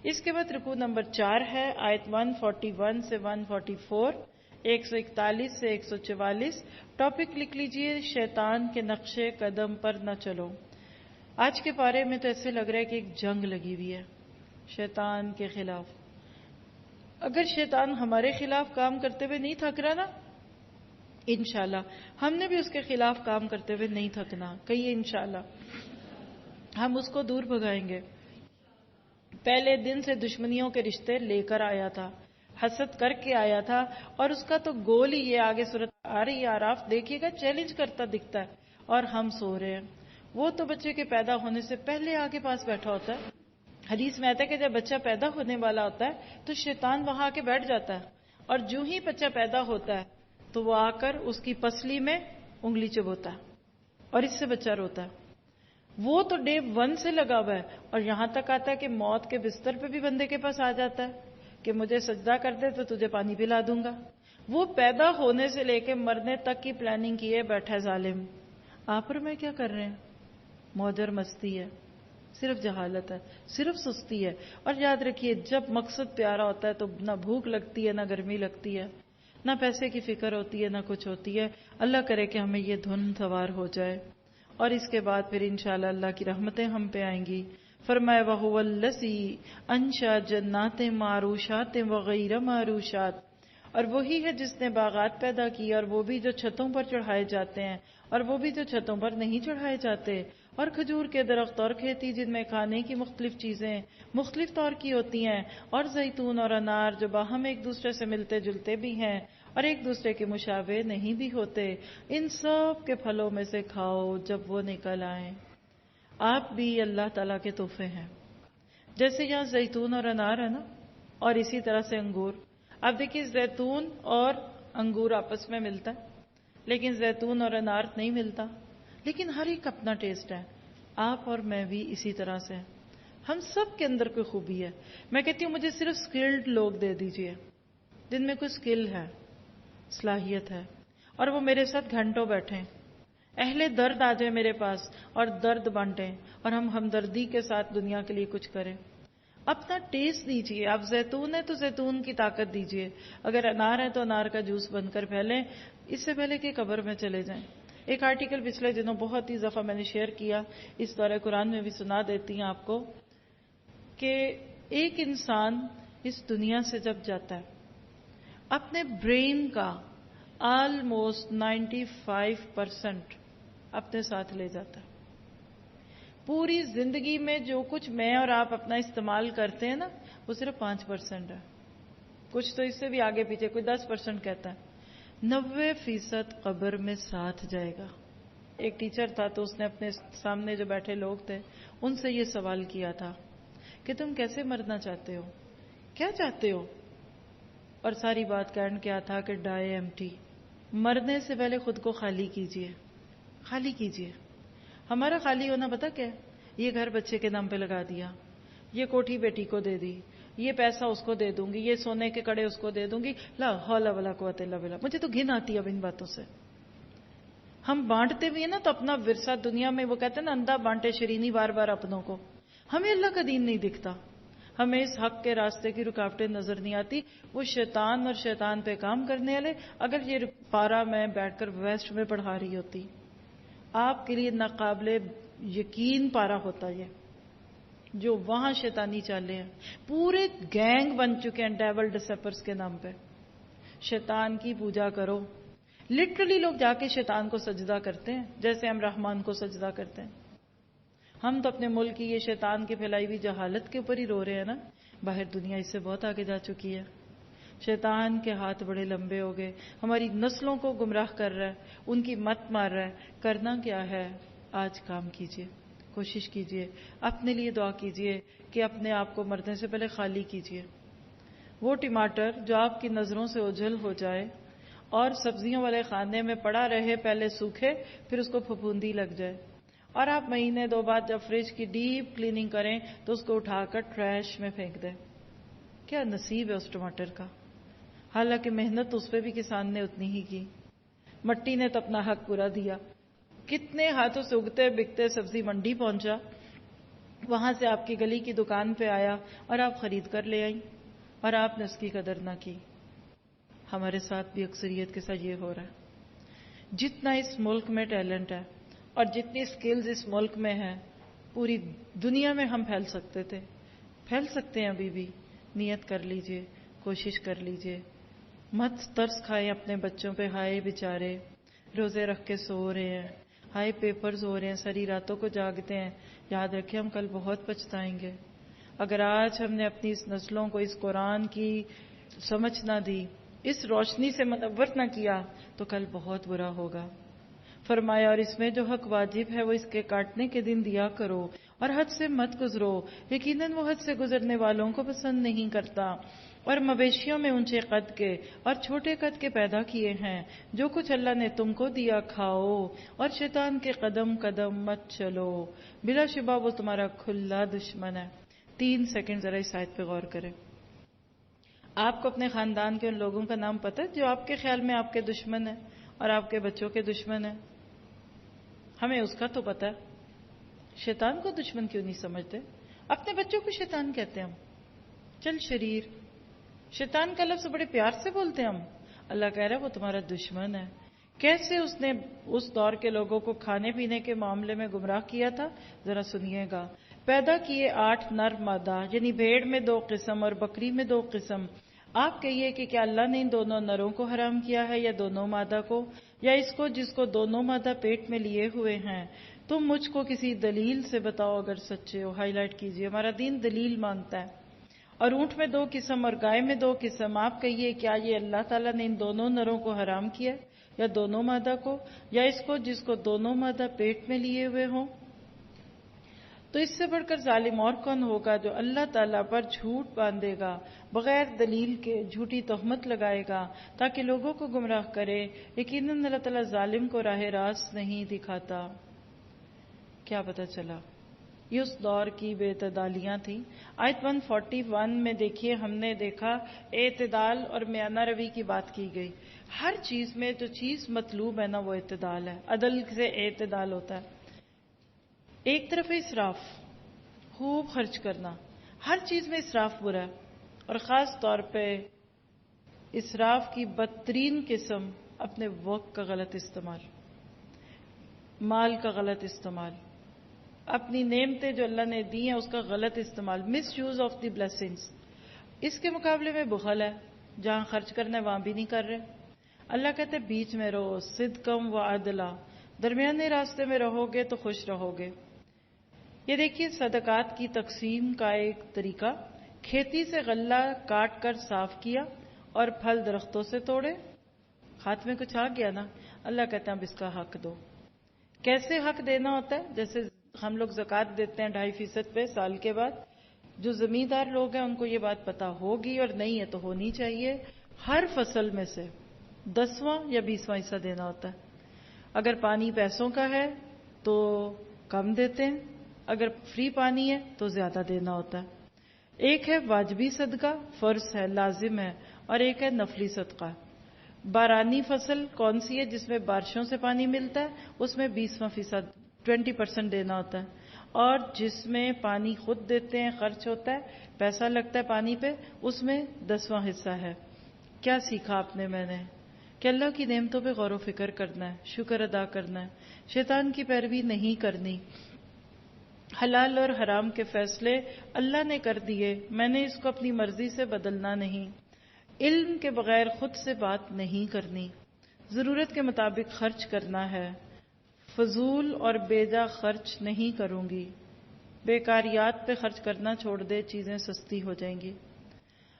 اس کے بعد رکوع نمبر 4 ہے، آیت 141 سے 144، 141 سے 144۔ ٹاپک لکھ لیجئے، شیطان کے نقش قدم پر نہ چلو۔ آج کے پارے میں تو ایسے لگ رہا ہے کہ ایک جنگ لگی ہوئی ہے شیطان کے خلاف۔ اگر شیطان ہمارے خلاف کام کرتے ہوئے نہیں تھک رہا نا، انشاءاللہ ہم نے بھی اس کے خلاف کام کرتے ہوئے نہیں تھکنا۔ کہیے انشاءاللہ ہم اس کو دور بھگائیں گے۔ پہلے دن سے دشمنیوں کے رشتے لے کر آیا تھا، حسد کر کے آیا تھا، اور اس کا تو گول ہی یہ آگے صورت آ رہی ہے آراف دیکھیے گا، چیلنج کرتا دکھتا ہے، اور ہم سو رہے ہیں۔ وہ تو بچے کے پیدا ہونے سے پہلے آگے پاس بیٹھا ہوتا ہے۔ حدیث میں آتا ہے کہ جب بچہ پیدا ہونے والا ہوتا ہے تو شیطان وہاں آ کے بیٹھ جاتا ہے، اور جو ہی بچہ پیدا ہوتا ہے تو وہ آ کر اس کی پسلی میں انگلی چبوتا ہے، اور اس سے بچہ روتا ہے۔ وہ تو ڈے 1 سے لگا ہوا ہے، اور یہاں تک آتا ہے کہ موت کے بستر پہ بھی بندے کے پاس آ جاتا ہے کہ مجھے سجدہ کر دے تو تجھے پانی پلا دوں گا۔ وہ پیدا ہونے سے لے کے مرنے تک کی پلاننگ کیے بیٹھا ہے ظالم۔ آپ اور میں کیا کر رہے ہیں؟ موج اور مستی ہے، صرف جہالت ہے، صرف سستی ہے۔ اور یاد رکھیے جب مقصد پیارا ہوتا ہے تو نہ بھوک لگتی ہے، نہ گرمی لگتی ہے، نہ پیسے کی فکر ہوتی ہے، نہ کچھ ہوتی ہے۔ اللہ کرے کہ ہمیں یہ دھن سوار ہو جائے، اور اس کے بعد پھر انشاءاللہ اللہ کی رحمتیں ہم پہ آئیں گی۔ فرمایا وَهُوَ الَّذِي أَنشَأَ جَنَّاتٍ مَّعْرُوشَاتٍ وَغَيْرَ مَعْرُوشَاتٍ، اور وہی ہے جس نے باغات پیدا کی، اور وہ بھی جو چھتوں پر چڑھائے جاتے ہیں، اور وہ بھی جو چھتوں پر نہیں چڑھائے جاتے، اور کھجور کے درخت اور کھیتی جن میں کھانے کی مختلف چیزیں مختلف طور کی ہوتی ہیں، اور زیتون اور انار جو باہم ایک دوسرے سے ملتے جلتے بھی ہیں اور ایک دوسرے کے مشابہ نہیں بھی ہوتے، ان سب کے پھلوں میں سے کھاؤ جب وہ نکل آئیں۔ آپ بھی اللہ تعالیٰ کے تحفے ہیں۔ جیسے یہاں زیتون اور انار ہے نا، اور اسی طرح سے انگور۔ آپ دیکھیے زیتون اور انگور آپس میں ملتا ہے، لیکن زیتون اور انار نہیں ملتا، لیکن ہر ایک اپنا ٹیسٹ ہے۔ آپ اور میں بھی اسی طرح سے ہیں۔ ہم سب کے اندر کوئی خوبی ہے۔ میں کہتی ہوں مجھے صرف سکلڈ لوگ دے دیجئے، جن میں کوئی سکل ہے، صلاحیت ہے، اور وہ میرے ساتھ گھنٹوں بیٹھیں، اہل درد آ جائے میرے پاس اور درد بانٹیں، اور ہم ہمدردی کے ساتھ دنیا کے لیے کچھ کریں۔ اپنا ٹیسٹ دیجئے۔ آپ زیتون ہے تو زیتون کی طاقت دیجئے، اگر انار ہے تو انار کا جوس بن کر پھیلیں، اس سے پہلے کہ قبر میں چلے جائیں۔ ایک آرٹیکل پچھلے دنوں بہت ہی دفعہ میں نے شیئر کیا، اس دورہ قرآن میں بھی سنا دیتی ہیں آپ کو، کہ ایک انسان اس دنیا سے جب جاتا ہے اپنے برین کا آلموسٹ 95% اپنے ساتھ لے جاتا ہے۔ پوری زندگی میں جو کچھ میں اور آپ اپنا استعمال کرتے ہیں نا، وہ صرف 5% ہے۔ کچھ تو اس سے بھی آگے پیچھے، کوئی 10% کہتا ہے۔ 90% قبر میں ساتھ جائے گا۔ ایک ٹیچر تھا تو اس نے اپنے سامنے جو بیٹھے لوگ تھے ان سے یہ سوال کیا تھا کہ تم کیسے مرنا چاہتے ہو، کیا چاہتے ہو؟ اور ساری بات کا اینڈ کیا تھا کہ ڈائی ایمٹی، مرنے سے پہلے خود کو خالی کیجئے، خالی کیجئے۔ ہمارا خالی ہونا پتہ کیا ہے؟ یہ گھر بچے کے نام پہ لگا دیا، یہ کوٹھی بیٹی کو دے دی، یہ پیسہ اس کو دے دوں گی، یہ سونے کے کڑے اس کو دے دوں گی، لا حول ولا قوت الا باللہ۔ مجھے تو گھن آتی ہے اب ان باتوں سے۔ ہم بانٹتے بھی ہیں نا تو اپنا ورثہ دنیا میں، وہ کہتے ہیں نا اندھا بانٹے شرینی بار بار اپنوں کو۔ ہمیں اللہ کا دین نہیں دکھتا، ہمیں اس حق کے راستے کی رکاوٹیں نظر نہیں آتی۔ وہ شیطان اور شیطان پہ کام کرنے والے، اگر یہ پارا میں بیٹھ کر ویسٹ میں پڑھا رہی ہوتی، آپ کے لیے ناقابل یقین پارا ہوتا یہ، جو وہاں شیطانی چالے ہیں، پورے گینگ بن چکے ہیں ڈیول ڈسپرس کے نام پہ۔ شیطان کی پوجا کرو۔ لٹرلی لوگ جا کے شیطان کو سجدہ کرتے ہیں جیسے ہم رحمان کو سجدہ کرتے ہیں۔ ہم تو اپنے ملک کی یہ شیطان کی پھیلائی ہوئی جہالت کے اوپر ہی رو رہے ہیں نا، باہر دنیا اس سے بہت آگے جا چکی ہے۔ شیطان کے ہاتھ بڑے لمبے ہو گئے، ہماری نسلوں کو گمراہ کر رہا ہے، ان کی مت مار رہا ہے۔ کرنا کیا ہے؟ آج کام کیجئے، کوشش کیجئے، اپنے لیے دعا کیجئے کہ اپنے آپ کو مرنے سے پہلے خالی کیجئے۔ وہ ٹماٹر جو آپ کی نظروں سے اوجھل ہو جائے اور سبزیوں والے خانے میں پڑا رہے، پہلے سوکھے پھر اس کو پھپھوندی لگ جائے، اور آپ مہینے 2 بعد جب فریج کی ڈیپ کلیننگ کریں تو اس کو اٹھا کر ٹریش میں پھینک دیں، کیا نصیب ہے اس ٹماٹر کا؟ حالانکہ محنت اس پہ بھی کسان نے اتنی ہی کی، مٹی نے تو اپنا حق پورا دیا۔ کتنے ہاتھوں سے اگتے بکتے سبزی منڈی پہنچا، وہاں سے آپ کی گلی کی دکان پہ آیا اور آپ خرید کر لے آئیں اور آپ نے اس کی قدر نہ کی. ہمارے ساتھ بھی اکثریت کے ساتھ یہ ہو رہا ہے. جتنا اس ملک میں ٹیلنٹ ہے اور جتنی سکلز اس ملک میں ہیں، پوری دنیا میں ہم پھیل سکتے تھے، پھیل سکتے ہیں ابھی بھی. نیت کر لیجئے، کوشش کر لیجئے. مت ترس کھائیں اپنے بچوں پہ، ہائے بیچارے روزے رکھ کے سو رہے ہیں، ہائی پیپرز ہو رہے ہیں، ساری راتوں کو جاگتے ہیں. یاد رکھیں ہم کل بہت پچھتائیں گے. اگر آج ہم نے اپنی اس نسلوں کو اس قرآن کی سمجھ نہ دی، اس روشنی سے منور نہ کیا، تو کل بہت برا ہوگا. فرمایا اور اس میں جو حق واجب ہے وہ اس کے کاٹنے کے دن دیا کرو اور حد سے مت گزرو، یقیناً وہ حد سے گزرنے والوں کو پسند نہیں کرتا. اور مویشیوں میں اونچے قد کے اور چھوٹے قد کے پیدا کیے ہیں. جو کچھ اللہ نے تم کو دیا کھاؤ اور شیطان کے قدم قدم مت چلو، بلا شبہ وہ تمہارا کھلا دشمن ہے. 3 سیکنڈ ذرا اس آیت پہ غور کریں. آپ کو اپنے خاندان کے ان لوگوں کا نام پتہ ہے جو آپ کے خیال میں آپ کے دشمن ہیں اور آپ کے بچوں کے دشمن ہیں؟ ہمیں اس کا تو پتہ ہے. شیطان کو دشمن کیوں نہیں سمجھتے؟ اپنے بچوں کو شیطان کہتے ہیں ہم. چل شریر، شیطان کا لفظ بڑے پیار سے بولتے ہیں ہم. اللہ کہہ رہا ہے وہ تمہارا دشمن ہے. کیسے اس نے اس دور کے لوگوں کو کھانے پینے کے معاملے میں گمراہ کیا تھا، ذرا سنیے گا. پیدا کیے 8 نر مادہ، یعنی بھیڑ میں 2 قسم اور بکری میں 2 قسم. آپ کہیے کہ کیا اللہ نے ان دونوں نروں کو حرام کیا ہے یا دونوں مادہ کو، یا اس کو جس کو دونوں مادہ پیٹ میں لیے ہوئے ہیں؟ تم مجھ کو کسی دلیل سے بتاؤ اگر سچے ہو. ہائی لائٹ کیجئے، ہمارا دین دلیل مانگتا ہے. اور اونٹ میں 2 قسم اور گائے میں 2 قسم. آپ کہیے کیا یہ اللہ تعالیٰ نے ان دونوں نروں کو حرام کیا یا دونوں مادہ کو، یا اس کو جس کو دونوں مادہ پیٹ میں لیے ہوئے ہوں؟ تو اس سے بڑھ کر ظالم اور کون ہوگا جو اللہ تعالیٰ پر جھوٹ باندھے گا، بغیر دلیل کے جھوٹی تہمت لگائے گا تاکہ لوگوں کو گمراہ کرے. یقیناً اللہ تعالیٰ ظالم کو راہ راست نہیں دکھاتا. کیا پتہ چلا؟ یہ اس دور کی بے اعتدالیاں تھیں. آیت 141 میں دیکھیے، ہم نے دیکھا اعتدال اور میانہ روی کی بات کی گئی. ہر چیز میں جو چیز مطلوب ہے نا وہ اعتدال ہے. عدل سے اعتدال ہوتا ہے. ایک طرف ہے اسراف، خوب خرچ کرنا. ہر چیز میں اسراف برا ہے، اور خاص طور پہ اسراف کی بدترین قسم اپنے وقت کا غلط استعمال، مال کا غلط استعمال، اپنی نعمتیں جو اللہ نے دی ہیں اس کا غلط استعمال، مس یوز آف دی بلیسنگز. اس کے مقابلے میں بخل ہے، جہاں خرچ کرنا ہے وہاں بھی نہیں کر رہے. اللہ کہتے ہیں بیچ میں رہو، صدقم و عدلا، درمیانے راستے میں رہو گے تو خوش رہو گے. یہ دیکھیے صدقات کی تقسیم کا ایک طریقہ. کھیتی سے غلہ کاٹ کر صاف کیا اور پھل درختوں سے توڑے. ہاتھ میں کچھ آ گیا نا، اللہ کہتے ہیں اب اس کا حق دو. کیسے حق دینا ہوتا ہے؟ جیسے ہم لوگ زکوٰۃ دیتے ہیں 2.5% پہ سال کے بعد. جو زمیندار لوگ ہیں ان کو یہ بات پتا ہوگی، اور نہیں ہے تو ہونی چاہیے. ہر فصل میں سے 10واں یا 20واں حصہ دینا ہوتا ہے. اگر پانی پیسوں کا ہے تو کم دیتے ہیں، اگر فری پانی ہے تو زیادہ دینا ہوتا ہے. ایک ہے واجبی صدقہ، فرض ہے، لازم ہے، اور ایک ہے نفلی صدقہ. بارانی فصل کون سی ہے؟ جس میں بارشوں سے پانی ملتا ہے، اس میں 20% 20% دینا ہوتا ہے. اور جس میں پانی خود دیتے ہیں، خرچ ہوتا ہے، پیسہ لگتا ہے پانی پہ، اس میں 10واں حصہ ہے. کیا سیکھا آپ نے؟ میں نے کہ اللہ کی نعمتوں پہ غور و فکر کرنا ہے، شکر ادا کرنا ہے، شیطان کی پیروی نہیں کرنی. حلال اور حرام کے فیصلے اللہ نے کر دیے، میں نے اس کو اپنی مرضی سے بدلنا نہیں. علم کے بغیر خود سے بات نہیں کرنی. ضرورت کے مطابق خرچ کرنا ہے. فضول اور بیجا خرچ نہیں کروں گی. بیکاریات پہ خرچ کرنا چھوڑ دے، چیزیں سستی ہو جائیں گی.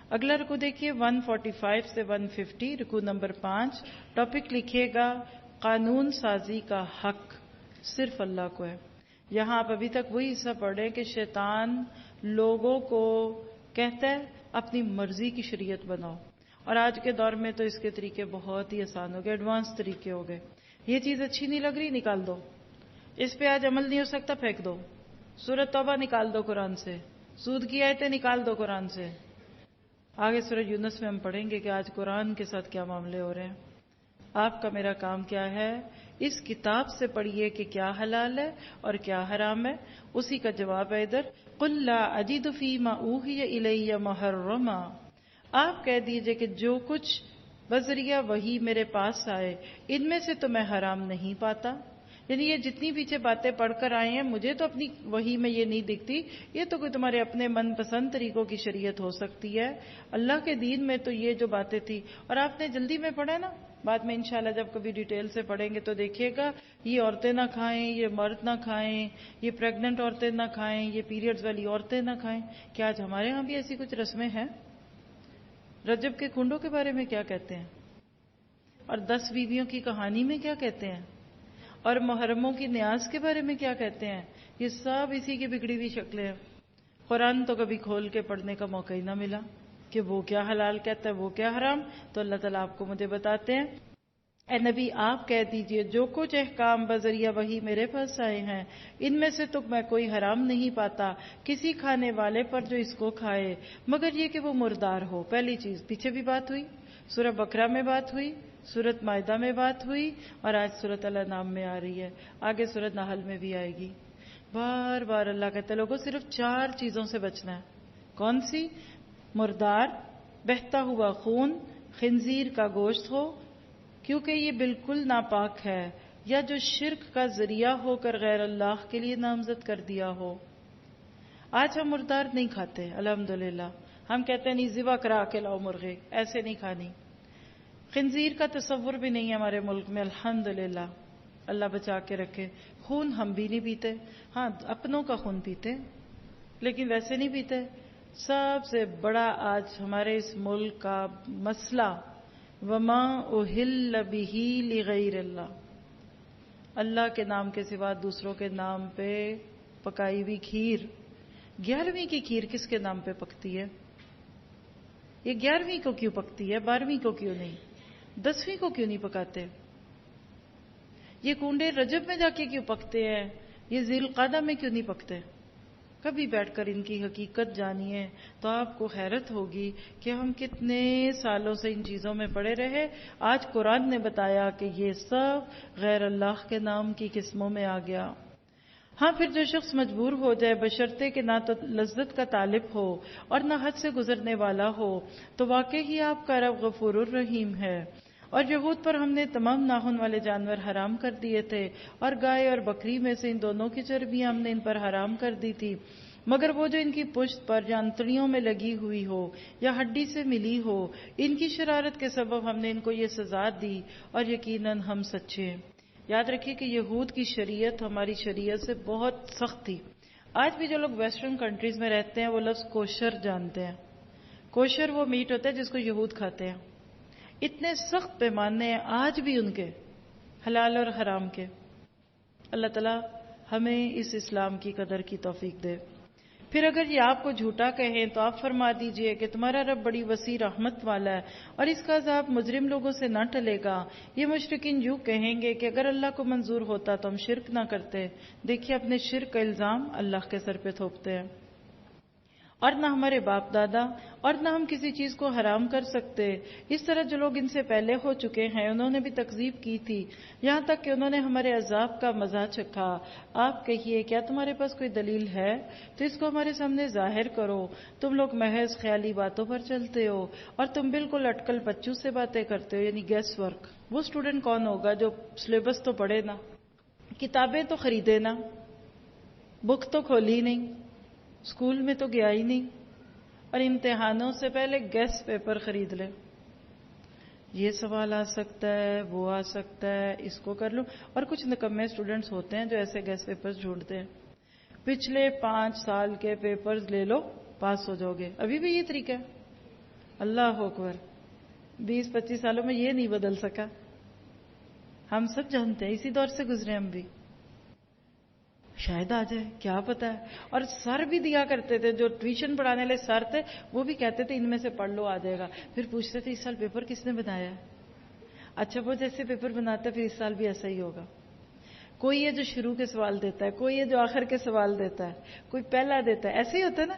اگلا رکو دیکھیے 145 سے 150، رکو نمبر 5. ٹاپک لکھیے گا قانون سازی کا حق صرف اللہ کو ہے. یہاں آپ ابھی تک وہی حصہ پڑھ رہے ہیں کہ شیطان لوگوں کو کہتا ہے اپنی مرضی کی شریعت بناؤ. اور آج کے دور میں تو اس کے طریقے بہت ہی آسان ہو گئے، ایڈوانس طریقے ہو گئے. یہ چیز اچھی نہیں لگ رہی، نکال دو. اس پہ آج عمل نہیں ہو سکتا، پھینک دو. سورۃ توبہ نکال دو قرآن سے. سود کی آیتیں نکال دو قرآن سے. آگے سورۃ یونس میں ہم پڑھیں گے کہ آج قرآن کے ساتھ کیا معاملے ہو رہے ہیں. آپ کا میرا کام کیا ہے اس کتاب سے پڑھیے کہ کیا حلال ہے اور کیا حرام ہے. اسی کا جواب ہے ادھر قل لا اجد فیما اوحی الی محرما. آپ کہہ دیجئے کہ جو کچھ بذریعہ وحی میرے پاس آئے ان میں سے تو میں حرام نہیں پاتا. یعنی یہ جتنی پیچھے باتیں پڑھ کر آئے ہیں مجھے تو اپنی وحی میں یہ نہیں دکھتی. یہ تو کوئی تمہارے اپنے من پسند طریقوں کی شریعت ہو سکتی ہے. اللہ کے دین میں تو یہ جو باتیں تھی. اور آپ نے جلدی میں پڑھا نا, بعد میں انشاءاللہ جب کبھی ڈیٹیل سے پڑھیں گے تو دیکھیے گا یہ عورتیں نہ کھائیں, یہ مرد نہ کھائیں, یہ پریگننٹ عورتیں نہ کھائیں, یہ پیریڈز والی عورتیں نہ کھائیں. کیا آج ہمارے ہاں بھی ایسی کچھ رسمیں ہیں؟ رجب کے کنڈوں کے بارے میں کیا کہتے ہیں, اور 10 بیویوں کی کہانی میں کیا کہتے ہیں, اور محرموں کی نیاز کے بارے میں کیا کہتے ہیں؟ یہ سب اسی کی بگڑی ہوئی شکلیں ہیں. قرآن تو کبھی کھول کے پڑھنے کا موقع ہی نہ ملا کہ وہ کیا حلال کہتا ہے وہ کیا حرام. تو اللہ تعالیٰ آپ کو مجھے بتاتے ہیں اے نبی آپ کہہ دیجئے جو کچھ احکام بذریعہ وحی میرے پاس آئے ہیں ان میں سے تو میں کوئی حرام نہیں پاتا کسی کھانے والے پر جو اس کو کھائے مگر یہ کہ وہ مردار ہو. پہلی چیز پیچھے بھی بات ہوئی, سورہ بقرہ میں بات ہوئی, سورۃ مائدہ میں بات ہوئی, اور آج سورۃ الانعام میں آ رہی ہے, آگے سورۃ نحل میں بھی آئے گی. بار بار اللہ کہتے لوگوں صرف 4 چیزوں سے بچنا ہے. کون سی؟ مردار, بہتا ہوا خون, خنزیر کا گوشت ہو کیونکہ یہ بالکل ناپاک ہے, یا جو شرک کا ذریعہ ہو کر غیر اللہ کے لیے نامزد کر دیا ہو. آج ہم مردار نہیں کھاتے الحمدللہ. ہم کہتے ہیں نہیں ذبح کرا کے لاؤ مرغے, ایسے نہیں کھانی. خنزیر کا تصور بھی نہیں ہے ہمارے ملک میں الحمدللہ, اللہ بچا کے رکھے. خون ہم بھی نہیں پیتے, ہاں اپنوں کا خون پیتے لیکن ویسے نہیں پیتے. سب سے بڑا آج ہمارے اس ملک کا مسئلہ وما اہل بہ لغیر اللہ, اللہ کے نام کے سوا دوسروں کے نام پہ پکائی ہوئی کھیر. 11ویں کی کھیر کس کے نام پہ پکتی ہے؟ یہ 11ویں کو کیوں پکتی ہے, 12ویں کو کیوں نہیں, 10ویں کو کیوں نہیں پکاتے؟ یہ کنڈے رجب میں جا کے کیوں پکتے ہیں, یہ ذی القعدہ میں کیوں نہیں پکتے؟ کبھی بیٹھ کر ان کی حقیقت جانیے تو آپ کو حیرت ہوگی کہ ہم کتنے سالوں سے ان چیزوں میں پڑے رہے. آج قرآن نے بتایا کہ یہ سب غیر اللہ کے نام کی قسموں میں آ گیا. ہاں پھر جو شخص مجبور ہو جائے بشرطے کہ نہ تو لذت کا طالب ہو اور نہ حد سے گزرنے والا ہو تو واقعی ہی آپ کا رب غفور الرحیم ہے. اور یہود پر ہم نے تمام ناخن والے جانور حرام کر دیے تھے اور گائے اور بکری میں سے ان دونوں کی چربیاں ہم نے ان پر حرام کر دی تھی مگر وہ جو ان کی پشت پر یا انتڑیوں میں لگی ہوئی ہو یا ہڈی سے ملی ہو ان کی شرارت کے سبب ہم نے ان کو یہ سزا دی اور یقیناً ہم سچے. یاد رکھیے کہ یہود کی شریعت ہماری شریعت سے بہت سخت تھی. آج بھی جو لوگ ویسٹرن کنٹریز میں رہتے ہیں وہ لفظ کوشر جانتے ہیں. کوشر وہ میٹ ہوتا ہے جس کو یہود کھاتے ہیں. اتنے سخت پیمانے ہیں آج بھی ان کے حلال اور حرام کے. اللہ تعالیٰ ہمیں اس اسلام کی قدر کی توفیق دے. پھر اگر یہ آپ کو جھوٹا کہیں تو آپ فرما دیجئے کہ تمہارا رب بڑی وسیع رحمت والا ہے اور اس کا عذاب مجرم لوگوں سے نہ ٹلے گا. یہ مشرکین یوں کہیں گے کہ اگر اللہ کو منظور ہوتا تو ہم شرک نہ کرتے. دیکھیے اپنے شرک کا الزام اللہ کے سر پہ تھوپتے ہیں. اور نہ ہمارے باپ دادا اور نہ ہم کسی چیز کو حرام کر سکتے. اس طرح جو لوگ ان سے پہلے ہو چکے ہیں انہوں نے بھی تکذیب کی تھی یہاں تک کہ انہوں نے ہمارے عذاب کا مزہ چکھا. آپ کہیے کیا تمہارے پاس کوئی دلیل ہے تو اس کو ہمارے سامنے ظاہر کرو. تم لوگ محض خیالی باتوں پر چلتے ہو اور تم بالکل اٹکل بچوں سے باتیں کرتے ہو, یعنی گیس ورک. وہ اسٹوڈنٹ کون ہوگا جو سلیبس تو پڑھے نا, کتابیں تو خریدے نا, بک تو کھولی نہیں, اسکول میں تو گیا ہی نہیں, اور امتحانوں سے پہلے گیس پیپر خرید لے. یہ سوال آ سکتا ہے, وہ آ سکتا ہے, اس کو کر لوں. اور کچھ نکمے اسٹوڈنٹس ہوتے ہیں جو ایسے گیس پیپرز ڈھونڈتے ہیں. پچھلے 5 سال کے پیپرز لے لو پاس ہو جاؤ گے. ابھی بھی یہ طریقہ ہے. اللہ اکبر, 20-25 سالوں میں یہ نہیں بدل سکا. ہم سب جانتے ہیں, اسی دور سے گزرے ہم بھی. شاید آ جائے, کیا پتا ہے. اور سر بھی دیا کرتے تھے, جو ٹیوشن پڑھانے والے سر تھے وہ بھی کہتے تھے ان میں سے پڑھ لو آ جائے گا. پھر پوچھتے تھے اس سال پیپر کس نے بنایا ہے؟ اچھا وہ جیسے پیپر بناتا ہے پھر اس سال بھی ایسا ہی ہوگا. کوئی ہے جو شروع کے سوال دیتا ہے, کوئی ہے جو آخر کے سوال دیتا ہے, کوئی پہلا دیتا ہے. ایسے ہی ہوتا ہے نا.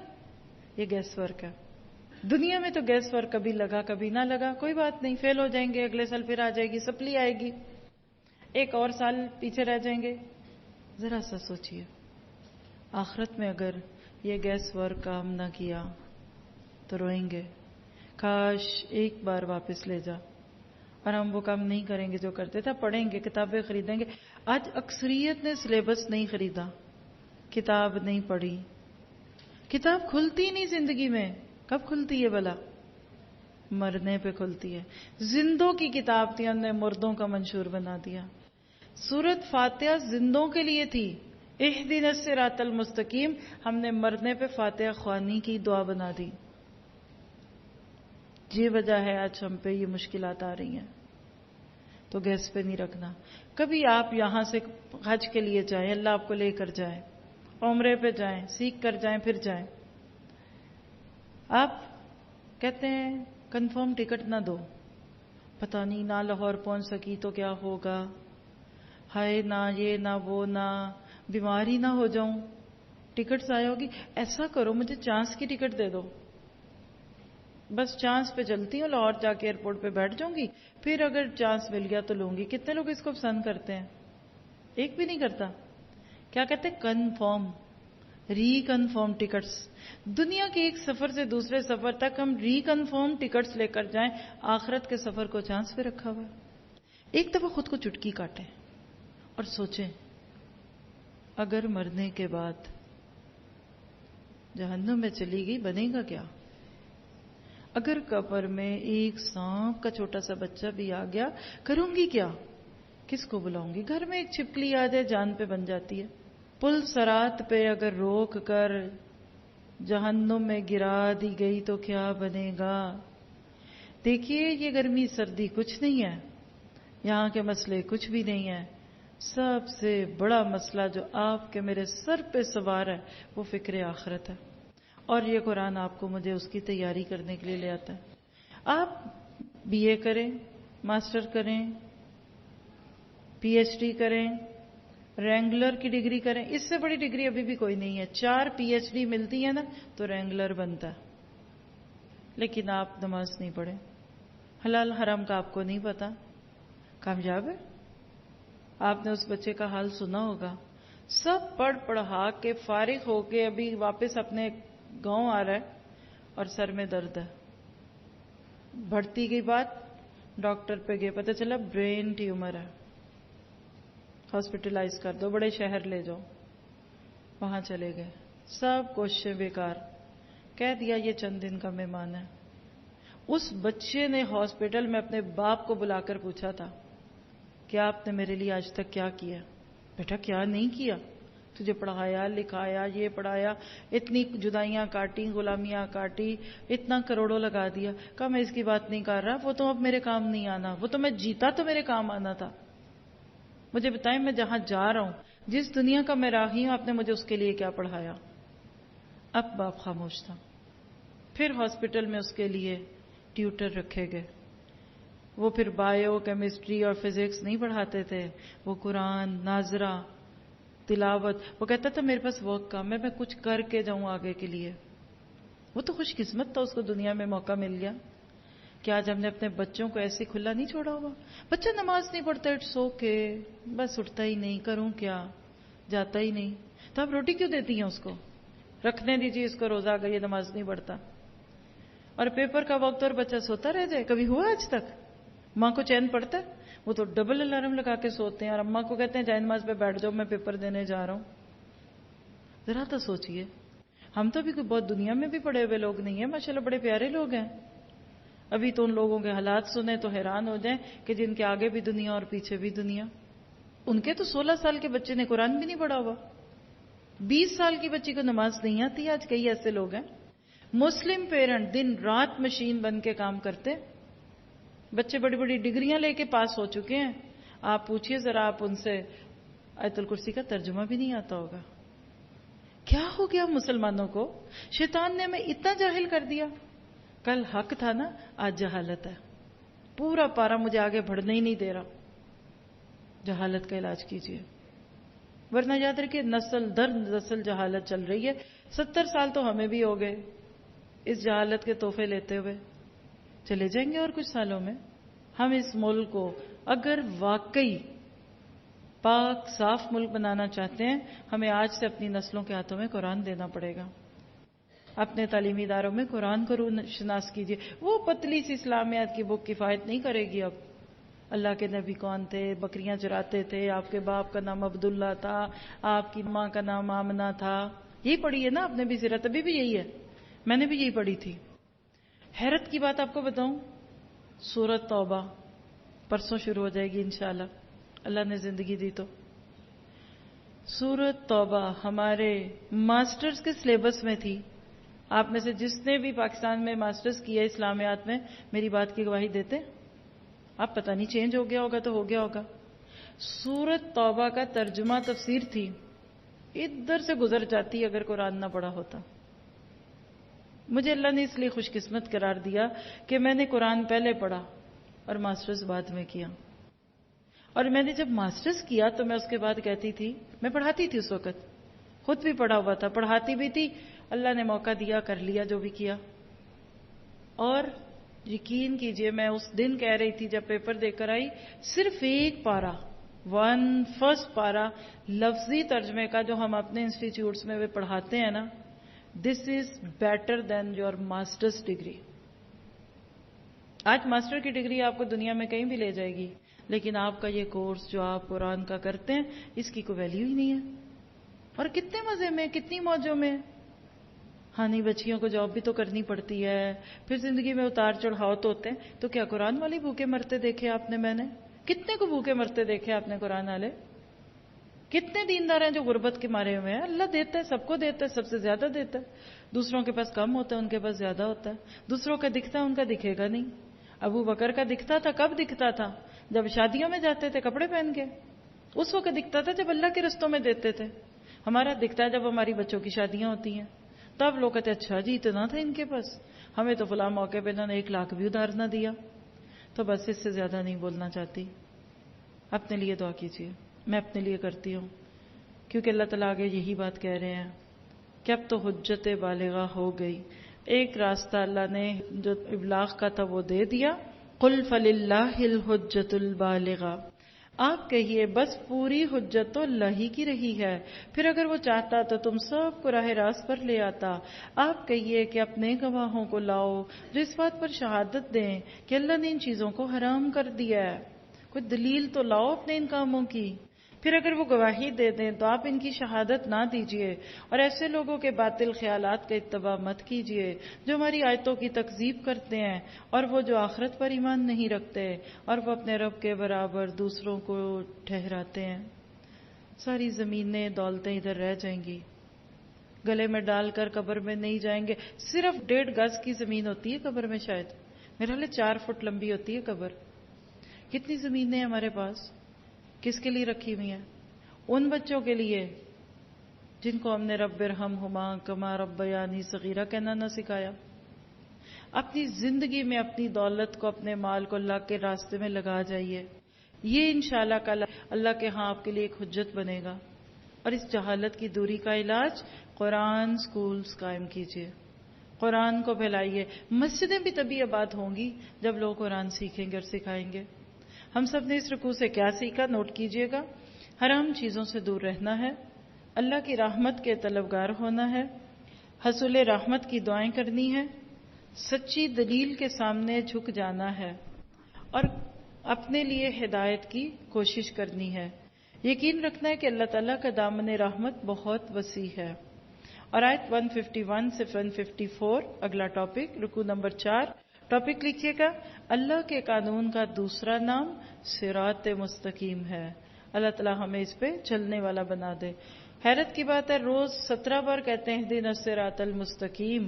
یہ گیس ورک ہے. دنیا میں تو گیس ورک کبھی لگا کبھی نہ لگا, کوئی بات نہیں, فیل ہو جائیں گے, اگلے سال پھر آ جائے گی, سپلی آئے گی. 1 اور سال پیچھے رہ جائیں گے. ذرا سا سوچئے, آخرت میں اگر یہ گیس ورک کام نہ کیا تو روئیں گے, کاش ایک بار واپس لے جا. اور ہم وہ کام نہیں کریں گے جو کرتے تھے. پڑھیں گے, کتابیں خریدیں گے. آج اکثریت نے سلیبس نہیں خریدا, کتاب نہیں پڑھی. کتاب کھلتی نہیں زندگی میں. کب کھلتی ہے بھلا؟ مرنے پہ کھلتی ہے. زندوں کی کتاب تھی, انہوں نے مردوں کا منشور بنا دیا. سورۃ فاتحہ زندوں کے لیے تھی. اہدنا الصراط المستقیم ہم نے مرنے پہ فاتحہ خوانی کی دعا بنا دی. یہ وجہ ہے آج ہم پہ یہ مشکلات آ رہی ہیں. تو گیس پہ نہیں رکھنا. کبھی آپ یہاں سے حج کے لیے جائیں, اللہ آپ کو لے کر جائے, عمرے پہ جائیں, سیکھ کر جائیں, پھر جائیں. آپ کہتے ہیں کنفرم ٹکٹ نہ دو, پتہ نہیں نہ لاہور پہنچ سکی تو کیا ہوگا, ہائے نہ یہ نہ وہ, نہ بیماری نہ ہو جاؤں, ٹکٹ ضائع ہوگی. ایسا کرو مجھے چانس کی ٹکٹ دے دو, بس چانس پہ چلتی ہوں, لاہور جا کے ایئرپورٹ پہ بیٹھ جاؤں گی, پھر اگر چانس مل گیا تو لوں گی. کتنے لوگ اس کو پسند کرتے ہیں؟ ایک بھی نہیں کرتا. کیا کہتے ہیں؟ کنفرم, ری کنفرم ٹکٹس. دنیا کے ایک سفر سے دوسرے سفر تک ہم ری کنفرم ٹکٹس لے کر جائیں. آخرت کے سفر کو چانس پہ رکھا ہوا. ایک دفعہ خود کو چٹکی کاٹیں اور سوچیں, اگر مرنے کے بعد جہنم میں چلی گئی بنے گا کیا؟ اگر قبر میں ایک سانپ کا چھوٹا سا بچہ بھی آ گیا کروں گی کیا؟ کس کو بلاؤں گی؟ گھر میں ایک چھپکلی آ جائے جان پہ بن جاتی ہے. پل صراط پہ اگر روک کر جہنم میں گرا دی گئی تو کیا بنے گا؟ دیکھیے یہ گرمی سردی کچھ نہیں ہے, یہاں کے مسئلے کچھ بھی نہیں ہے. سب سے بڑا مسئلہ جو آپ کے میرے سر پہ سوار ہے وہ فکر آخرت ہے. اور یہ قرآن آپ کو مجھے اس کی تیاری کرنے کے لیے لے آتا ہے. آپ بی اے کریں, ماسٹر کریں, پی ایچ ڈی کریں, رینگولر کی ڈگری کریں, اس سے بڑی ڈگری ابھی بھی کوئی نہیں ہے. 4 پی ایچ ڈی ملتی ہے نا تو رینگولر بنتا ہے. لیکن آپ نماز نہیں پڑھیں, حلال حرام کا آپ کو نہیں پتا, کامیاب ہے. آپ نے اس بچے کا حال سنا ہوگا, سب پڑھ پڑھا کے فارغ ہو کے ابھی واپس اپنے گاؤں آ رہا ہے اور سر میں درد ہے. بڑھتی گئی بات, ڈاکٹر پہ گئے, پتہ چلا برین ٹیومر ہے, ہاسپٹلائز کر دو, بڑے شہر لے جاؤ. وہاں چلے گئے, سب کوششیں بیکار, کہہ دیا یہ چند دن کا مہمان ہے. اس بچے نے ہاسپٹل میں اپنے باپ کو بلا کر پوچھا تھا کہ آپ نے میرے لیے آج تک کیا کیا؟ بیٹا کیا نہیں کیا, تجھے پڑھایا لکھایا, یہ پڑھایا, اتنی جدائیاں کاٹی, غلامیاں کاٹی, اتنا کروڑوں لگا دیا. کہا میں اس کی بات نہیں کر رہا, وہ تو اب میرے کام نہیں آنا, وہ تو میں جیتا تو میرے کام آنا تھا. مجھے بتائیں میں جہاں جا رہا ہوں, جس دنیا کا میں راہی ہوں, آپ نے مجھے اس کے لیے کیا پڑھایا؟ اب باپ خاموش تھا. پھر ہاسپٹل میں اس کے لیے ٹیوٹر رکھے گئے. وہ پھر بایو کیمسٹری اور فزکس نہیں پڑھاتے تھے, وہ قرآن, ناظرہ, تلاوت. وہ کہتا تھا میرے پاس وقت کم ہے, میں کچھ کر کے جاؤں آگے کے لیے. وہ تو خوش قسمت تھا, اس کو دنیا میں موقع مل گیا. کہ آج ہم نے اپنے بچوں کو ایسے کھلا نہیں چھوڑا ہوا. بچہ نماز نہیں پڑھتا, اٹس اوکے, بس اٹھتا ہی نہیں, کروں کیا, جاتا ہی نہیں, تو آپ روٹی کیوں دیتی ہیں اس کو؟ رکھنے دیجیے اس کو, روزہ آ گئی, نماز نہیں پڑھتا. اور پیپر کا وقت اور بچہ سوتا رہ جائے, کبھی ہوا آج تک؟ ماں کو چین پڑتا ہے؟ وہ تو ڈبل الارم لگا کے سوتے ہیں, اور اماں کو کہتے ہیں جائے نماز پہ بیٹھ جاؤ, میں پیپر دینے جا رہا ہوں. ذرا تو سوچئے. ہم تو بھی کوئی بہت دنیا میں بھی پڑے ہوئے لوگ نہیں ہیں, ماشاءاللہ بڑے پیارے لوگ ہیں. ابھی تو ان لوگوں کے حالات سنیں تو حیران ہو جائیں کہ جن کے آگے بھی دنیا اور پیچھے بھی دنیا. ان کے تو 16 سال کے بچے نے قرآن بھی نہیں پڑھا ہوا, 20 سال کی بچی کو نماز نہیں آتی. آج کئی ایسے لوگ ہیں. مسلم پیرنٹ دن رات مشین بن کے کام کرتے, بچے بڑی بڑی ڈگریاں لے کے پاس ہو چکے ہیں. آپ پوچھئے ذرا, آپ ان سے آیت الکرسی کا ترجمہ بھی نہیں آتا ہوگا. کیا ہو گیا مسلمانوں کو؟ شیطان نے ہمیں اتنا جاہل کر دیا. کل حق تھا نا, آج جہالت ہے. پورا پارا مجھے آگے بڑھنے ہی نہیں دے رہا. جہالت کا علاج کیجیے, ورنہ یاد رکھیے نسل در نسل جہالت چل رہی ہے. 70 سال تو ہمیں بھی ہو گئے اس جہالت کے تحفے لیتے ہوئے. چلے جائیں گے اور کچھ سالوں میں. ہم اس ملک کو اگر واقعی پاک صاف ملک بنانا چاہتے ہیں، ہمیں آج سے اپنی نسلوں کے ہاتھوں میں قرآن دینا پڑے گا. اپنے تعلیمی اداروں میں قرآن کو شناس کیجیے. وہ پتلی سی اسلامیات کی بک کفایت نہیں کرے گی. اب اللہ کے نبی کون تھے، بکریاں چراتے تھے، آپ کے باپ کا نام عبداللہ تھا، آپ کی ماں کا نام آمنہ تھا. یہی پڑھی ہے نا آپ نے بھی سیرت؟ ابھی بھی یہی ہے، میں نے بھی یہی پڑھی تھی. حیرت کی بات آپ کو بتاؤں، سورۃ توبہ پرسوں شروع ہو جائے گی انشاءاللہ، اللہ نے زندگی دی تو. سورۃ توبہ ہمارے ماسٹرز کے سلیبس میں تھی. آپ میں سے جس نے بھی پاکستان میں ماسٹرز کیا اسلامیات میں میری بات کی گواہی دیتے؟ آپ پتہ نہیں چینج ہو گیا ہوگا تو ہو گیا ہوگا. سورۃ توبہ کا ترجمہ تفسیر تھی، ادھر سے گزر جاتی اگر قرآن نہ پڑھا ہوتا. مجھے اللہ نے اس لیے خوش قسمت قرار دیا کہ میں نے قرآن پہلے پڑھا اور ماسٹرز بعد میں کیا. اور میں نے جب ماسٹرز کیا تو میں اس کے بعد کہتی تھی، میں پڑھاتی تھی اس وقت، خود بھی پڑھا ہوا تھا، پڑھاتی بھی تھی. اللہ نے موقع دیا، کر لیا جو بھی کیا. اور یقین کیجئے میں اس دن کہہ رہی تھی جب پیپر دے کر آئی، صرف ایک پارہ، فرسٹ پارہ لفظی ترجمے کا جو ہم اپنے انسٹیٹیوٹس میں پڑھاتے ہیں نا، this is better than your masters degree. آج ماسٹر کی ڈگری آپ کو دنیا میں کہیں بھی لے جائے گی، لیکن آپ کا یہ کورس جو آپ قرآن کا کرتے ہیں اس کی کوئی ویلیو ہی نہیں ہے. اور کتنے مزے میں، کتنی موجوں میں. ہاں نہیں، بچیوں کو جاب بھی تو کرنی پڑتی ہے، پھر زندگی میں اتار چڑھاؤ تو ہوتے ہیں. تو کیا قرآن والی بھوکے مرتے دیکھے آپ نے؟ میں نے کتنے کو بھوکے مرتے دیکھے آپ نے قرآن والے؟ کتنے دیندار ہیں جو غربت کے مارے ہوئے ہیں؟ اللہ دیتا ہے، سب کو دیتا ہے، سب سے زیادہ دیتا ہے. دوسروں کے پاس کم ہوتا ہے، ان کے پاس زیادہ ہوتا ہے. دوسروں کا دکھتا ہے، ان کا دکھے گا نہیں. ابو بکر کا دکھتا تھا، کب دکھتا تھا؟ جب شادیوں میں جاتے تھے کپڑے پہن کے. اس وقت دکھتا تھا جب اللہ کے رستوں میں دیتے تھے. ہمارا دکھتا ہے جب ہماری بچوں کی شادیاں ہوتی ہیں، تب لوگ کہتے ہیں اچھا جی اتنا تھا ان کے پاس، ہمیں تو فلاں موقع پہ انہوں نے 1 لاکھ بھی ادھار نہ دیا. تو بس اس سے زیادہ نہیں بولنا چاہتی. اپنے لیے دعا کیجیے، میں اپنے لیے کرتی ہوں، کیونکہ اللہ تعالیٰ آگے یہی بات کہہ رہے ہیں کہ اب تو حجت بالغہ ہو گئی. ایک راستہ اللہ نے جو ابلاغ کا تھا وہ دے دیا. قل فللہ الحجت البالغہ، آپ کہیے بس پوری حجت تو اللہ ہی کی رہی ہے، پھر اگر وہ چاہتا تو تم سب کو راہ راست پر لے آتا. آپ کہیے کہ اپنے گواہوں کو لاؤ جو اس بات پر شہادت دیں کہ اللہ نے ان چیزوں کو حرام کر دیا ہے. کوئی دلیل تو لاؤ اپنے ان کاموں کی. پھر اگر وہ گواہی دے دیں تو آپ ان کی شہادت نہ دیجیے، اور ایسے لوگوں کے باطل خیالات کا اتباع مت کیجیے جو ہماری آیتوں کی تکذیب کرتے ہیں، اور وہ جو آخرت پر ایمان نہیں رکھتے، اور وہ اپنے رب کے برابر دوسروں کو ٹھہراتے ہیں. ساری زمینیں دولتیں ادھر رہ جائیں گی، گلے میں ڈال کر قبر میں نہیں جائیں گے. صرف 1.5 گز کی زمین ہوتی ہے قبر میں، شاید میرے خیال 4 فٹ لمبی ہوتی ہے قبر. کتنی زمینیں ہیں ہمارے پاس، کس کے لیے رکھی ہوئی ہیں؟ ان بچوں کے لیے جن کو ہم نے رب ارحمہما کما ربیانی صغیرہ کہنا نہ سکھایا. اپنی زندگی میں اپنی دولت کو، اپنے مال کو اللہ کے راستے میں لگا جائیے. یہ انشاءاللہ کل اللہ کے ہاں آپ کے لیے ایک حجت بنے گا. اور اس جہالت کی دوری کا علاج قرآن سکولز قائم کیجیے، قرآن کو پھیلائیے. مسجدیں بھی تبھی آباد ہوں گی جب لوگ قرآن سیکھیں گے اور سکھائیں گے. ہم سب نے اس رکوع سے کیا سیکھا؟ نوٹ کیجئے گا. حرام چیزوں سے دور رہنا ہے، اللہ کی رحمت کے طلبگار ہونا ہے، حصول رحمت کی دعائیں کرنی ہے، سچی دلیل کے سامنے جھک جانا ہے، اور اپنے لیے ہدایت کی کوشش کرنی ہے. یقین رکھنا ہے کہ اللہ تعالیٰ کا دامن رحمت بہت وسیع ہے. اور آیت 151 سے 154 اگلا ٹاپک، رکوع نمبر 4. ٹاپک لکھیے گا، اللہ کے قانون کا دوسرا نام صراط مستقیم ہے. اللہ تعالیٰ ہمیں اس پہ چلنے والا بنا دے. حیرت کی بات ہے، روز 17 بار کہتے ہیں اہدنا الصراط المستقیم،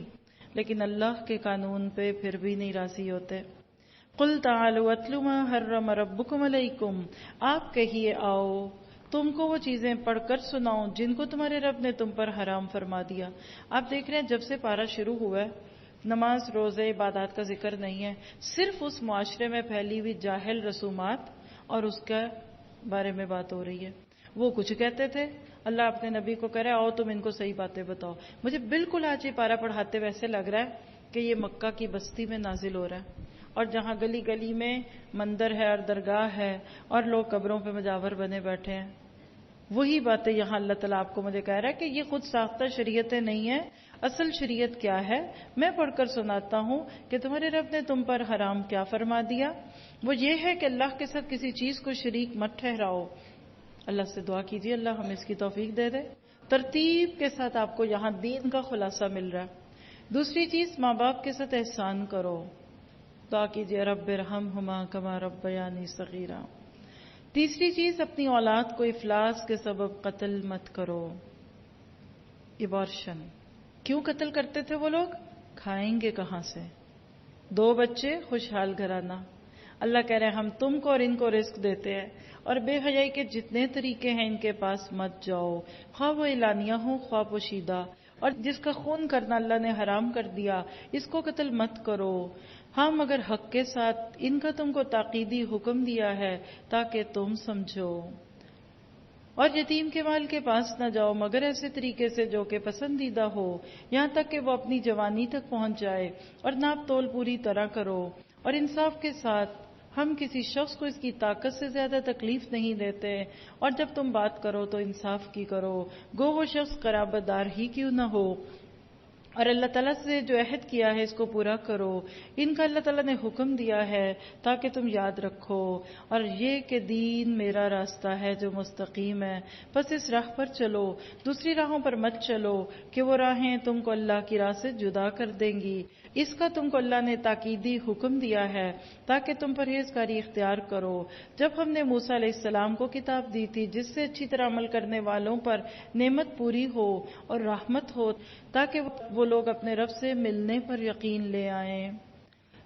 لیکن اللہ کے قانون پہ پھر بھی نہیں راضی ہوتے. قل تعالوا اتل ما حرم ربکم علیکم، آپ کہیے آؤ تم کو وہ چیزیں پڑھ کر سناؤں جن کو تمہارے رب نے تم پر حرام فرما دیا. آپ دیکھ رہے ہیں جب سے پارہ شروع ہوا ہے، نماز روزے عبادات کا ذکر نہیں ہے، صرف اس معاشرے میں پھیلی ہوئی جاہل رسومات اور اس کے بارے میں بات ہو رہی ہے. وہ کچھ کہتے تھے، اللہ اپنے نبی کو کہہ رہا ہے آؤ تم ان کو صحیح باتیں بتاؤ. مجھے بالکل آج یہ پارہ پڑھاتے ویسے لگ رہا ہے کہ یہ مکہ کی بستی میں نازل ہو رہا ہے، اور جہاں گلی گلی میں مندر ہے اور درگاہ ہے اور لوگ قبروں پہ مجاور بنے بیٹھے ہیں. وہی باتیں یہاں اللہ تعالیٰ آپ کو مجھے کہہ رہا ہے کہ یہ خود ساختہ شریعتیں نہیں ہیں. اصل شریعت کیا ہے میں پڑھ کر سناتا ہوں کہ تمہارے رب نے تم پر حرام کیا فرما دیا. وہ یہ ہے کہ اللہ کے ساتھ کسی چیز کو شریک مت ٹھہراؤ. اللہ سے دعا کیجیے اللہ ہمیں اس کی توفیق دے دے. ترتیب کے ساتھ آپ کو یہاں دین کا خلاصہ مل رہا ہے. دوسری چیز ماں باپ کے ساتھ احسان کرو. دعا کیجیے رب ارحمہما کما ربیانی صغیرا. تیسری چیز اپنی اولاد کو افلاس کے سبب قتل مت کرو. ایبارشن کیوں قتل کرتے تھے وہ لوگ؟ کھائیں گے کہاں سے؟ 2 بچے خوشحال گھرانہ. اللہ کہہ رہے ہیں ہم تم کو اور ان کو رزق دیتے ہیں اور بے حیائی کے جتنے طریقے ہیں ان کے پاس مت جاؤ، خواہ وہ اعلانیہ ہوں خواہ پوشیدہ. اور جس کا خون کرنا اللہ نے حرام کر دیا اس کو قتل مت کرو. ہاں مگر حق کے ساتھ ان کا تم کو تاکیدی حکم دیا ہے تاکہ تم سمجھو. اور یتیم کے مال کے پاس نہ جاؤ مگر ایسے طریقے سے جو کہ پسندیدہ ہو یہاں تک کہ وہ اپنی جوانی تک پہنچ جائے. اور ناپ تول پوری طرح کرو اور انصاف کے ساتھ. ہم کسی شخص کو اس کی طاقت سے زیادہ تکلیف نہیں دیتے. اور جب تم بات کرو تو انصاف کی کرو گو وہ شخص قرابت دار ہی کیوں نہ ہو. اور اللہ تعالیٰ سے جو عہد کیا ہے اس کو پورا کرو. ان کا اللہ تعالیٰ نے حکم دیا ہے تاکہ تم یاد رکھو. اور یہ کہ دین میرا راستہ ہے جو مستقیم ہے بس اس راہ پر چلو. دوسری راہوں پر مت چلو کہ وہ راہیں تم کو اللہ کی راہ سے جدا کر دیں گی. اس کا تم کو اللہ نے تاکیدی حکم دیا ہے تاکہ تم پرہیزگاری اختیار کرو. جب ہم نے موسیٰ علیہ السلام کو کتاب دی تھی جس سے اچھی طرح عمل کرنے والوں پر نعمت پوری ہو اور رحمت ہو تاکہ وہ لوگ اپنے رب سے ملنے پر یقین لے آئیں.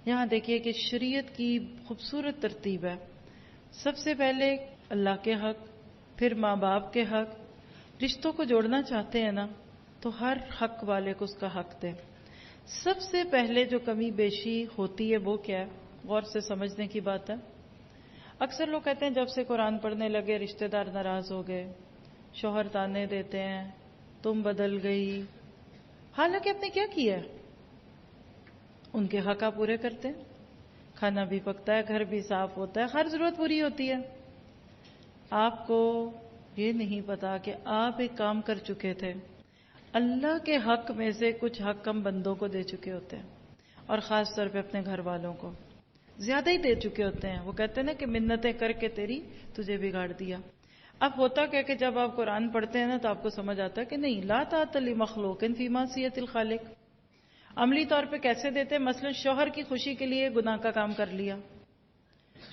یہاں دیکھیے کہ شریعت کی خوبصورت ترتیب ہے. سب سے پہلے اللہ کے حق، پھر ماں باپ کے حق. رشتوں کو جوڑنا چاہتے ہیں نا تو ہر حق والے کو اس کا حق دیں. سب سے پہلے جو کمی بیشی ہوتی ہے وہ کیا ہے؟ غور سے سمجھنے کی بات ہے. اکثر لوگ کہتے ہیں جب سے قرآن پڑھنے لگے رشتہ دار ناراض ہو گئے، شوہر تانے دیتے ہیں تم بدل گئی. حالانکہ آپ نے کیا کیا ہے؟ ان کے حق آپ پورے کرتے ہیں. کھانا بھی پکتا ہے، گھر بھی صاف ہوتا ہے، ہر ضرورت پوری ہوتی ہے. آپ کو یہ نہیں پتا کہ آپ ایک کام کر چکے تھے. اللہ کے حق میں سے کچھ حق ہم بندوں کو دے چکے ہوتے ہیں اور خاص طور پہ اپنے گھر والوں کو زیادہ ہی دے چکے ہوتے ہیں. وہ کہتے ہیں نا کہ منتیں کر کے تیری تجھے بگاڑ دیا. اب ہوتا کیا کہ جب آپ قرآن پڑھتے ہیں نا تو آپ کو سمجھ آتا ہے کہ نہیں لا طاعۃ لمخلوق فی معصیۃ الخالق. عملی طور پہ کیسے دیتے ہیں؟ مثلا شوہر کی خوشی کے لیے گناہ کا کام کر لیا.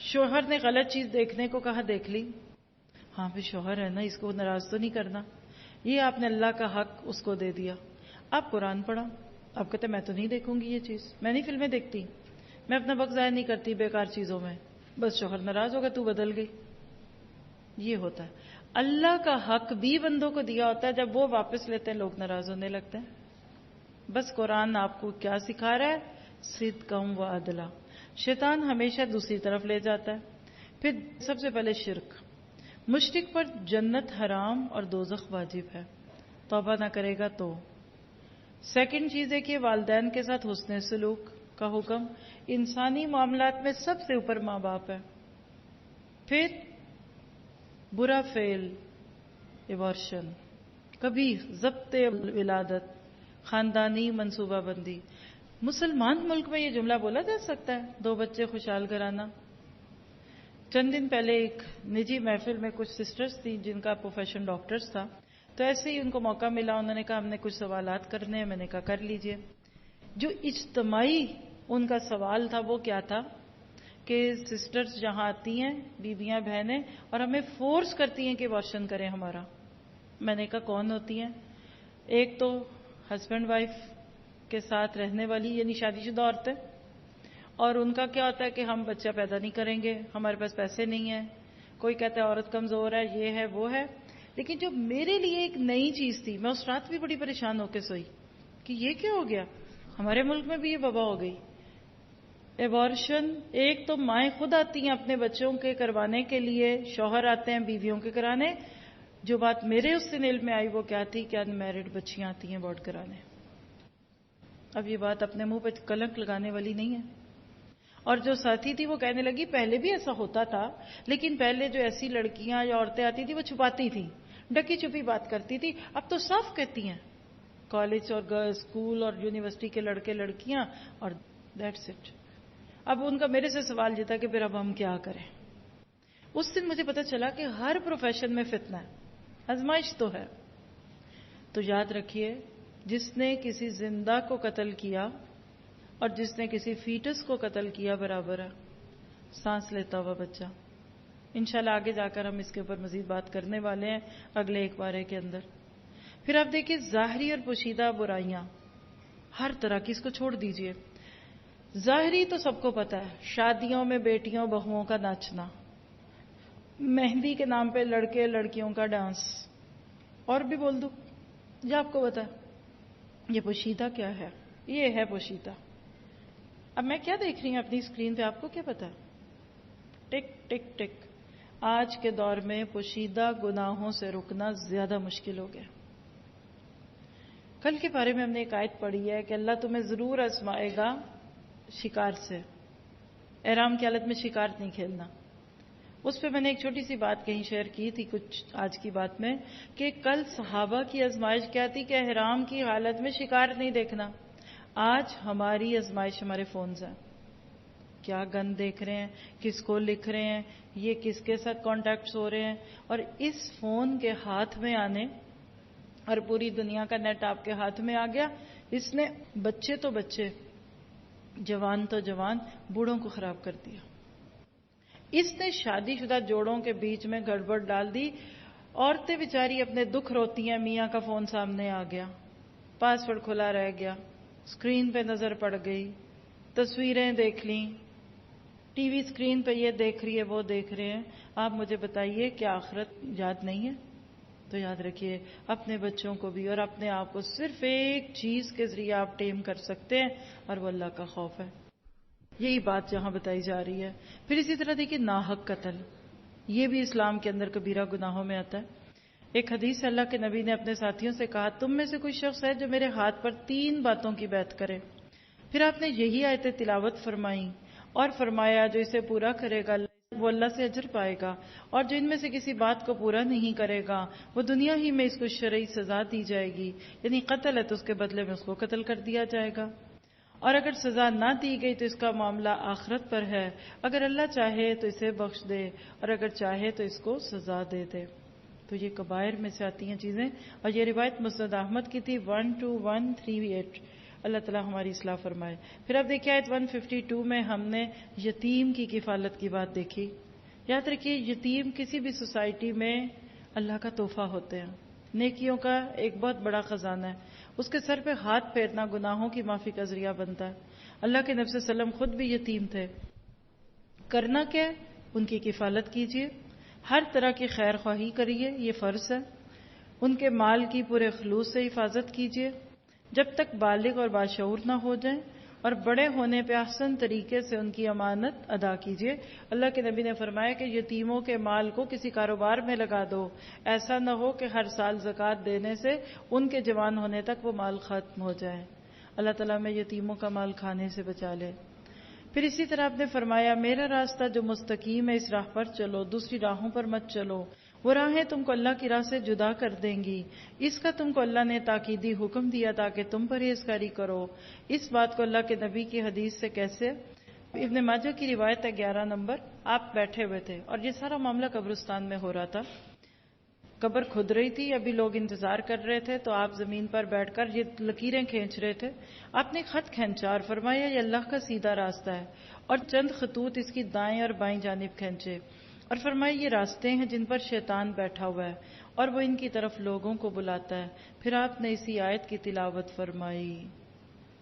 شوہر نے غلط چیز دیکھنے کو کہا دیکھ لی. ہاں پھر شوہر ہے نا اس کو ناراض تو نہیں کرنا. یہ آپ نے اللہ کا حق اس کو دے دیا. آپ قرآن پڑھا، آپ کہتے میں تو نہیں دیکھوں گی یہ چیز، میں نہیں فلمیں دیکھتی، میں اپنا وقت ضائع نہیں کرتی بیکار چیزوں میں. بس شوہر ناراض ہوگا تو بدل گئی. یہ ہوتا ہے. اللہ کا حق بھی بندوں کو دیا ہوتا ہے، جب وہ واپس لیتے ہیں لوگ ناراض ہونے لگتے ہیں. بس قرآن آپ کو کیا سکھا رہا ہے؟ صدقم و عدلا. شیطان ہمیشہ دوسری طرف لے جاتا ہے. پھر سب سے پہلے شرک. مشرک پر جنت حرام اور دوزخ واجب ہے، توبہ نہ کرے گا تو. سیکنڈ چیز ہے کہ والدین کے ساتھ حسن سلوک کا حکم. انسانی معاملات میں سب سے اوپر ماں باپ ہے. پھر برا فعل، ایبارشن، کبھی ضبط ولادت، خاندانی منصوبہ بندی. مسلمان ملک میں یہ جملہ بولا جا سکتا ہے 2 بچے خوشحال گھرانہ. چند دن پہلے ایک نجی محفل میں کچھ سسٹرز تھیں جن کا پروفیشن ڈاکٹرز تھا، تو ایسے ہی ان کو موقع ملا، انہوں نے کہا ہم نے کچھ سوالات کرنے ہیں. میں نے کہا کر لیجئے. جو اجتماعی ان کا سوال تھا وہ کیا تھا کہ سسٹرز جہاں آتی ہیں بیویاں بہنیں اور ہمیں فورس کرتی ہیں کہ واشن کریں ہمارا. میں نے کہا کون ہوتی ہیں؟ ایک تو ہسبینڈ وائف کے ساتھ رہنے والی یعنی شادی شدہ عورتیں، اور ان کا کیا ہوتا ہے کہ ہم بچہ پیدا نہیں کریں گے، ہمارے پاس پیسے نہیں ہیں. کوئی کہتا ہے عورت کمزور ہے، یہ ہے وہ ہے. لیکن جو میرے لیے ایک نئی چیز تھی، میں اس رات بھی بڑی پریشان ہو کے سوئی کہ یہ کیا ہو گیا. ہمارے ملک میں بھی یہ وبا ہو گئی. ایبارشن. ایک تو مائیں خود آتی ہیں اپنے بچوں کے کروانے کے لیے، شوہر آتے ہیں بیویوں کے کرانے. جو بات میرے اس دن علم میں آئی وہ کیا تھی کہ ان میرڈ بچیاں آتی ہیں بورڈ کرانے. اب یہ بات اپنے منہ پہ کلنک لگانے والی نہیں ہے. اور جو ساتھی تھی وہ کہنے لگی پہلے بھی ایسا ہوتا تھا، لیکن پہلے جو ایسی لڑکیاں یا عورتیں آتی تھی وہ چھپاتی تھیں، ڈکی چھپی بات کرتی تھی، اب تو صاف کہتی ہیں کالج اور اسکول اور یونیورسٹی کے لڑکے لڑکیاں، اور دیٹس اٹ. اب ان کا میرے سے سوال یہ تھا کہ پھر اب ہم کیا کریں. اس دن مجھے پتا چلا کہ ہر پروفیشن میں فتنہ ہے، آزمائش تو ہے. تو یاد رکھیے، جس نے کسی زندہ کو قتل کیا اور جس نے کسی فیٹس کو قتل کیا برابر ہے، سانس لیتا ہوا بچہ. انشاءاللہ آگے جا کر ہم اس کے اوپر مزید بات کرنے والے ہیں اگلے ایک بارے کے اندر. پھر آپ دیکھیں ظاہری اور پوشیدہ برائیاں ہر طرح کی، اس کو چھوڑ دیجئے. ظاہری تو سب کو پتا ہے، شادیوں میں بیٹیوں بہوؤں کا ناچنا، مہندی کے نام پہ لڑکے لڑکیوں کا ڈانس، اور بھی بول دوں جو آپ کو پتا ہے. یہ پوشیدہ کیا ہے؟ یہ ہے پوشیدہ. اب میں کیا دیکھ رہی ہوں اپنی اسکرین پہ، آپ کو کیا پتا؟ ٹک ٹک ٹک. آج کے دور میں پوشیدہ گناہوں سے رکنا زیادہ مشکل ہو گیا. کل کے بارے میں ہم نے ایک آیت پڑھی ہے کہ اللہ تمہیں ضرور آزمائے گا شکار سے. احرام کی حالت میں شکار نہیں کھیلنا. اس پہ میں نے ایک چھوٹی سی بات کہیں شیئر کی تھی کچھ آج کی بات میں، کہ کل صحابہ کی آزمائش کیا تھی کہ احرام کی حالت میں شکار نہیں دیکھنا. آج ہماری آزمائش ہمارے فونز ہیں. کیا گن دیکھ رہے ہیں، کس کو لکھ رہے ہیں، یہ کس کے ساتھ کانٹیکٹس ہو رہے ہیں. اور اس فون کے ہاتھ میں آنے اور پوری دنیا کا نیٹ آپ کے ہاتھ میں آ گیا، اس نے بچے تو بچے، جوان تو جوان، بوڑھوں کو خراب کر دیا. اس نے شادی شدہ جوڑوں کے بیچ میں گڑبڑ ڈال دی. عورتیں بیچاری اپنے دکھ روتی ہیں، میاں کا فون سامنے آ گیا، پاسورڈ کھلا رہ گیا، اسکرین پہ نظر پڑ گئی، تصویریں دیکھ لیں، ٹی وی اسکرین پہ یہ دیکھ رہی ہے وہ دیکھ رہے ہیں. آپ مجھے بتائیے کیا آخرت یاد نہیں ہے؟ تو یاد رکھیے اپنے بچوں کو بھی اور اپنے آپ کو صرف ایک چیز کے ذریعے آپ ٹیم کر سکتے ہیں، اور وہ اللہ کا خوف ہے. یہی بات جہاں بتائی جا رہی ہے. پھر اسی طرح دیکھیے ناحق قتل، یہ بھی اسلام کے اندر کبیرہ گناہوں میں آتا ہے. ایک حدیث سے اللہ کے نبی نے اپنے ساتھیوں سے کہا، تم میں سے کوئی شخص ہے جو میرے ہاتھ پر 3 باتوں کی بیعت کرے. پھر آپ نے یہی آیتیں تلاوت فرمائیں اور فرمایا جو اسے پورا کرے گا وہ اللہ سے اجر پائے گا، اور جو ان میں سے کسی بات کو پورا نہیں کرے گا وہ دنیا ہی میں اس کو شرعی سزا دی جائے گی. یعنی قتل ہے تو اس کے بدلے میں اس کو قتل کر دیا جائے گا، اور اگر سزا نہ دی گئی تو اس کا معاملہ آخرت پر ہے. اگر اللہ چاہے تو اسے بخش دے اور اگر چاہے تو اس کو سزا دے دے. تو یہ کبائر میں سے آتی ہیں چیزیں، اور یہ روایت مسند احمد کی تھی 12138. اللہ تعالیٰ ہماری اصلاح فرمائے. پھر اب دیکھیں آیت 152 میں ہم نے یتیم کی کفالت کی بات دیکھی. یاد رکھیے یتیم کسی بھی سوسائٹی میں اللہ کا تحفہ ہوتے ہیں، نیکیوں کا ایک بہت بڑا خزانہ ہے. اس کے سر پہ ہاتھ پھیرنا گناہوں کی معافی کا ذریعہ بنتا ہے. اللہ کے نبی صلی اللہ علیہ وسلم خود بھی یتیم تھے. کرنا کیا؟ ان کی کفالت کیجیے، ہر طرح کی خیر خواہی کریے، یہ فرض ہے. ان کے مال کی پورے خلوص سے حفاظت کیجیے جب تک بالغ اور باشعور نہ ہو جائیں، اور بڑے ہونے پہ احسن طریقے سے ان کی امانت ادا کیجیے. اللہ کے نبی نے فرمایا کہ یتیموں کے مال کو کسی کاروبار میں لگا دو، ایسا نہ ہو کہ ہر سال زکوٰۃ دینے سے ان کے جوان ہونے تک وہ مال ختم ہو جائے. اللہ تعالیٰ میں یتیموں کا مال کھانے سے بچا لے. پھر اسی طرح آپ نے فرمایا میرا راستہ جو مستقیم ہے اس راہ پر چلو، دوسری راہوں پر مت چلو، وہ راہیں تم کو اللہ کی راہ سے جدا کر دیں گی. اس کا تم کو اللہ نے تاکیدی حکم دیا تاکہ تم پرہیزگاری کرو. اس بات کو اللہ کے نبی کی حدیث سے کیسے؟ ابن ماجہ کی روایت ہے 11 نمبر. آپ بیٹھے ہوئے تھے اور یہ سارا معاملہ قبرستان میں ہو رہا تھا. قبر کھد رہی تھی، ابھی لوگ انتظار کر رہے تھے، تو آپ زمین پر بیٹھ کر یہ لکیریں کھینچ رہے تھے. آپ نے خط کھینچا اور فرمایا یہ اللہ کا سیدھا راستہ ہے، اور چند خطوط اس کی دائیں اور بائیں جانب کھینچے اور فرمایا یہ راستے ہیں جن پر شیطان بیٹھا ہوا ہے اور وہ ان کی طرف لوگوں کو بلاتا ہے. پھر آپ نے اسی آیت کی تلاوت فرمائی.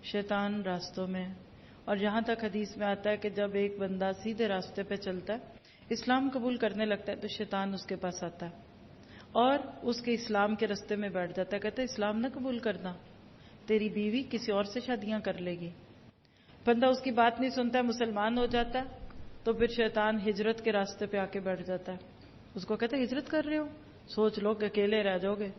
شیطان راستوں میں، اور یہاں تک حدیث میں آتا ہے کہ جب ایک بندہ سیدھے راستے پہ چلتا ہے، اسلام قبول کرنے لگتا ہے، تو شیطان اس کے پاس آتا ہے اور اس کے اسلام کے راستے میں بیٹھ جاتا ہے. کہتا ہے اسلام نہ قبول کرنا، تیری بیوی کسی اور سے شادیاں کر لے گی. بندہ اس کی بات نہیں سنتا ہے، مسلمان ہو جاتا ہے، تو پھر شیطان ہجرت کے راستے پہ آ کے بیٹھ جاتا ہے. اس کو کہتا ہے ہجرت کر رہے ہو، سوچ لو کہ اکیلے رہ جاؤ گے.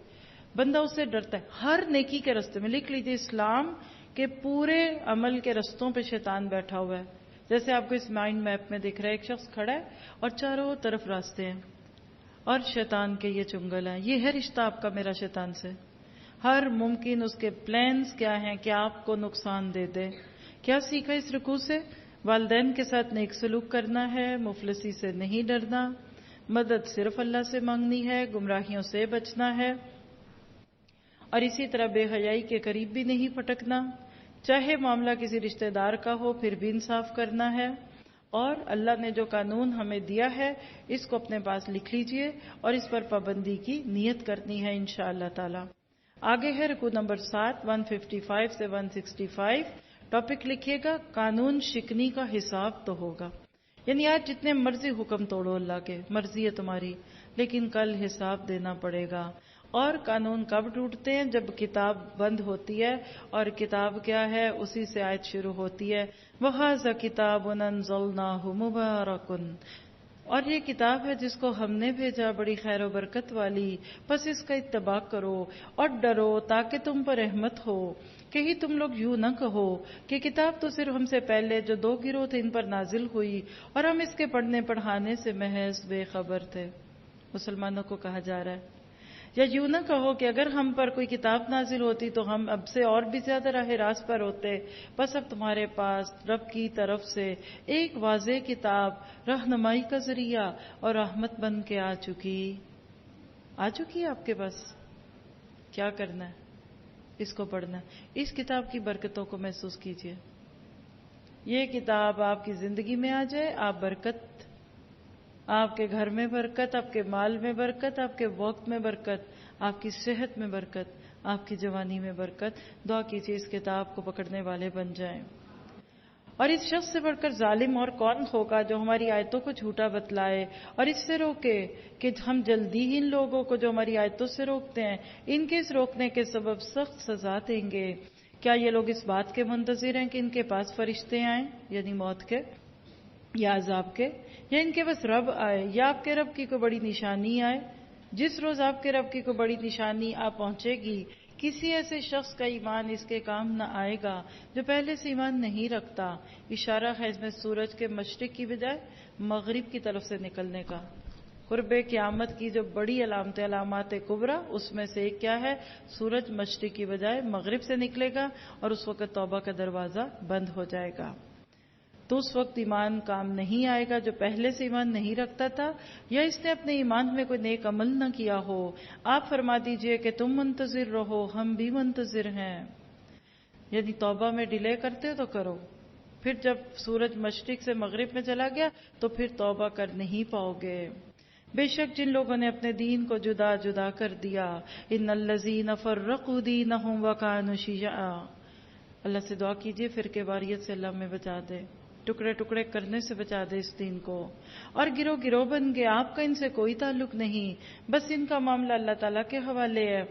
بندہ اس سے ڈرتا ہے. ہر نیکی کے راستے میں لکھ لیجیے اسلام کے پورے عمل کے رستوں پہ شیطان بیٹھا ہوا ہے. جیسے آپ کو اس مائنڈ میپ میں دکھ رہا ہے، ایک شخص کھڑا ہے اور چاروں طرف راستے ہیں. اور شیطان کے یہ چنگل ہیں. یہ ہے رشتہ آپ کا میرا شیطان سے. ہر ممکن اس کے پلانز کیا ہیں کہ آپ کو نقصان دے دے. کیا سیکھا اس رکوع سے؟ والدین کے ساتھ نیک سلوک کرنا ہے، مفلسی سے نہیں ڈرنا، مدد صرف اللہ سے مانگنی ہے، گمراہیوں سے بچنا ہے، اور اسی طرح بے حیائی کے قریب بھی نہیں پھٹکنا. چاہے معاملہ کسی رشتہ دار کا ہو پھر بھی انصاف کرنا ہے. اور اللہ نے جو قانون ہمیں دیا ہے اس کو اپنے پاس لکھ لیجئے اور اس پر پابندی کی نیت کرنی ہے انشاءاللہ تعالی. آگے ہے رکوع نمبر 7 155 سے 165. ٹاپک لکھیے گا قانون شکنی کا حساب تو ہوگا. یعنی آج جتنے مرضی حکم توڑو اللہ کے، مرضی ہے تمہاری، لیکن کل حساب دینا پڑے گا. اور قانون کب ٹوٹتے ہیں؟ جب کتاب بند ہوتی ہے. اور کتاب کیا ہے؟ اسی سے آیت شروع ہوتی ہے وَهَذَا كِتَابٌ أَنزَلْنَاهُ مُبَارَكٌ. اور یہ کتاب ہے جس کو ہم نے بھیجا بڑی خیر و برکت والی، بس اس کا اتباع کرو اور ڈرو تاکہ تم پر رحمت ہو. کہیں تم لوگ یوں نہ کہو کہ کتاب تو صرف ہم سے پہلے جو 2 گروہ تھے ان پر نازل ہوئی اور ہم اس کے پڑھنے پڑھانے سے محض بے خبر تھے. مسلمانوں کو کہا جا رہا ہے. یا یوں نہ کہو کہ اگر ہم پر کوئی کتاب نازل ہوتی تو ہم اب سے اور بھی زیادہ راہ راست پر ہوتے. بس اب تمہارے پاس رب کی طرف سے ایک واضح کتاب رہنمائی کا ذریعہ اور رحمت بن کے آ چکی ہے آپ کے پاس. کیا کرنا ہے؟ اس کو پڑھنا ہے. اس کتاب کی برکتوں کو محسوس کیجئے. یہ کتاب آپ کی زندگی میں آ جائے، آپ برکت، آپ کے گھر میں برکت، آپ کے مال میں برکت، آپ کے وقت میں برکت، آپ کی صحت میں برکت، آپ کی جوانی میں برکت. دعا کیجئے اس کتاب کو پکڑنے والے بن جائیں. اور اس شخص سے بڑھ کر ظالم اور کون ہوگا جو ہماری آیتوں کو جھوٹا بتلائے اور اس سے روکے کہ ہم جلدی ہی ان لوگوں کو جو ہماری آیتوں سے روکتے ہیں ان کے اس روکنے کے سبب سخت سزا دیں گے. کیا یہ لوگ اس بات کے منتظر ہیں کہ ان کے پاس فرشتے آئیں، یعنی موت کے یا عذاب کے، یا ان کے بس رب آئے، یا آپ کے رب کی کوئی بڑی نشانی آئے؟ جس روز آپ کے رب کی کوئی بڑی نشانی آ پہنچے گی کسی ایسے شخص کا ایمان اس کے کام نہ آئے گا جو پہلے سے ایمان نہیں رکھتا. اشارہ ہے اس میں سورج کے مشرق کی بجائے مغرب کی طرف سے نکلنے کا. قرب قیامت کی جو بڑی علامات کبریٰ اس میں سے ایک کیا ہے؟ سورج مشرق کی بجائے مغرب سے نکلے گا اور اس وقت توبہ کا دروازہ بند ہو جائے گا. تو اس وقت ایمان کام نہیں آئے گا جو پہلے سے ایمان نہیں رکھتا تھا یا اس نے اپنے ایمان میں کوئی نیک عمل نہ کیا ہو. آپ فرما دیجئے کہ تم منتظر رہو، ہم بھی منتظر ہیں. یعنی توبہ میں ڈیلے کرتے ہو تو کرو، پھر جب سورج مشرق سے مغرب میں چلا گیا تو پھر توبہ کر نہیں پاؤ گے. بے شک جن لوگوں نے اپنے دین کو جدا جدا کر دیا، ان الذین فرقوا دینہم وکانوا شیعا. اللہ سے دعا کیجئے فرقے واریت سے اللہ میں بچا دے، ٹکڑے ٹکڑے کرنے سے بچا دے اس دین کو. اور گروہ گروہ بن گئے، آپ کا ان سے کوئی تعلق نہیں، بس ان کا معاملہ اللہ تعالیٰ کے حوالے ہے،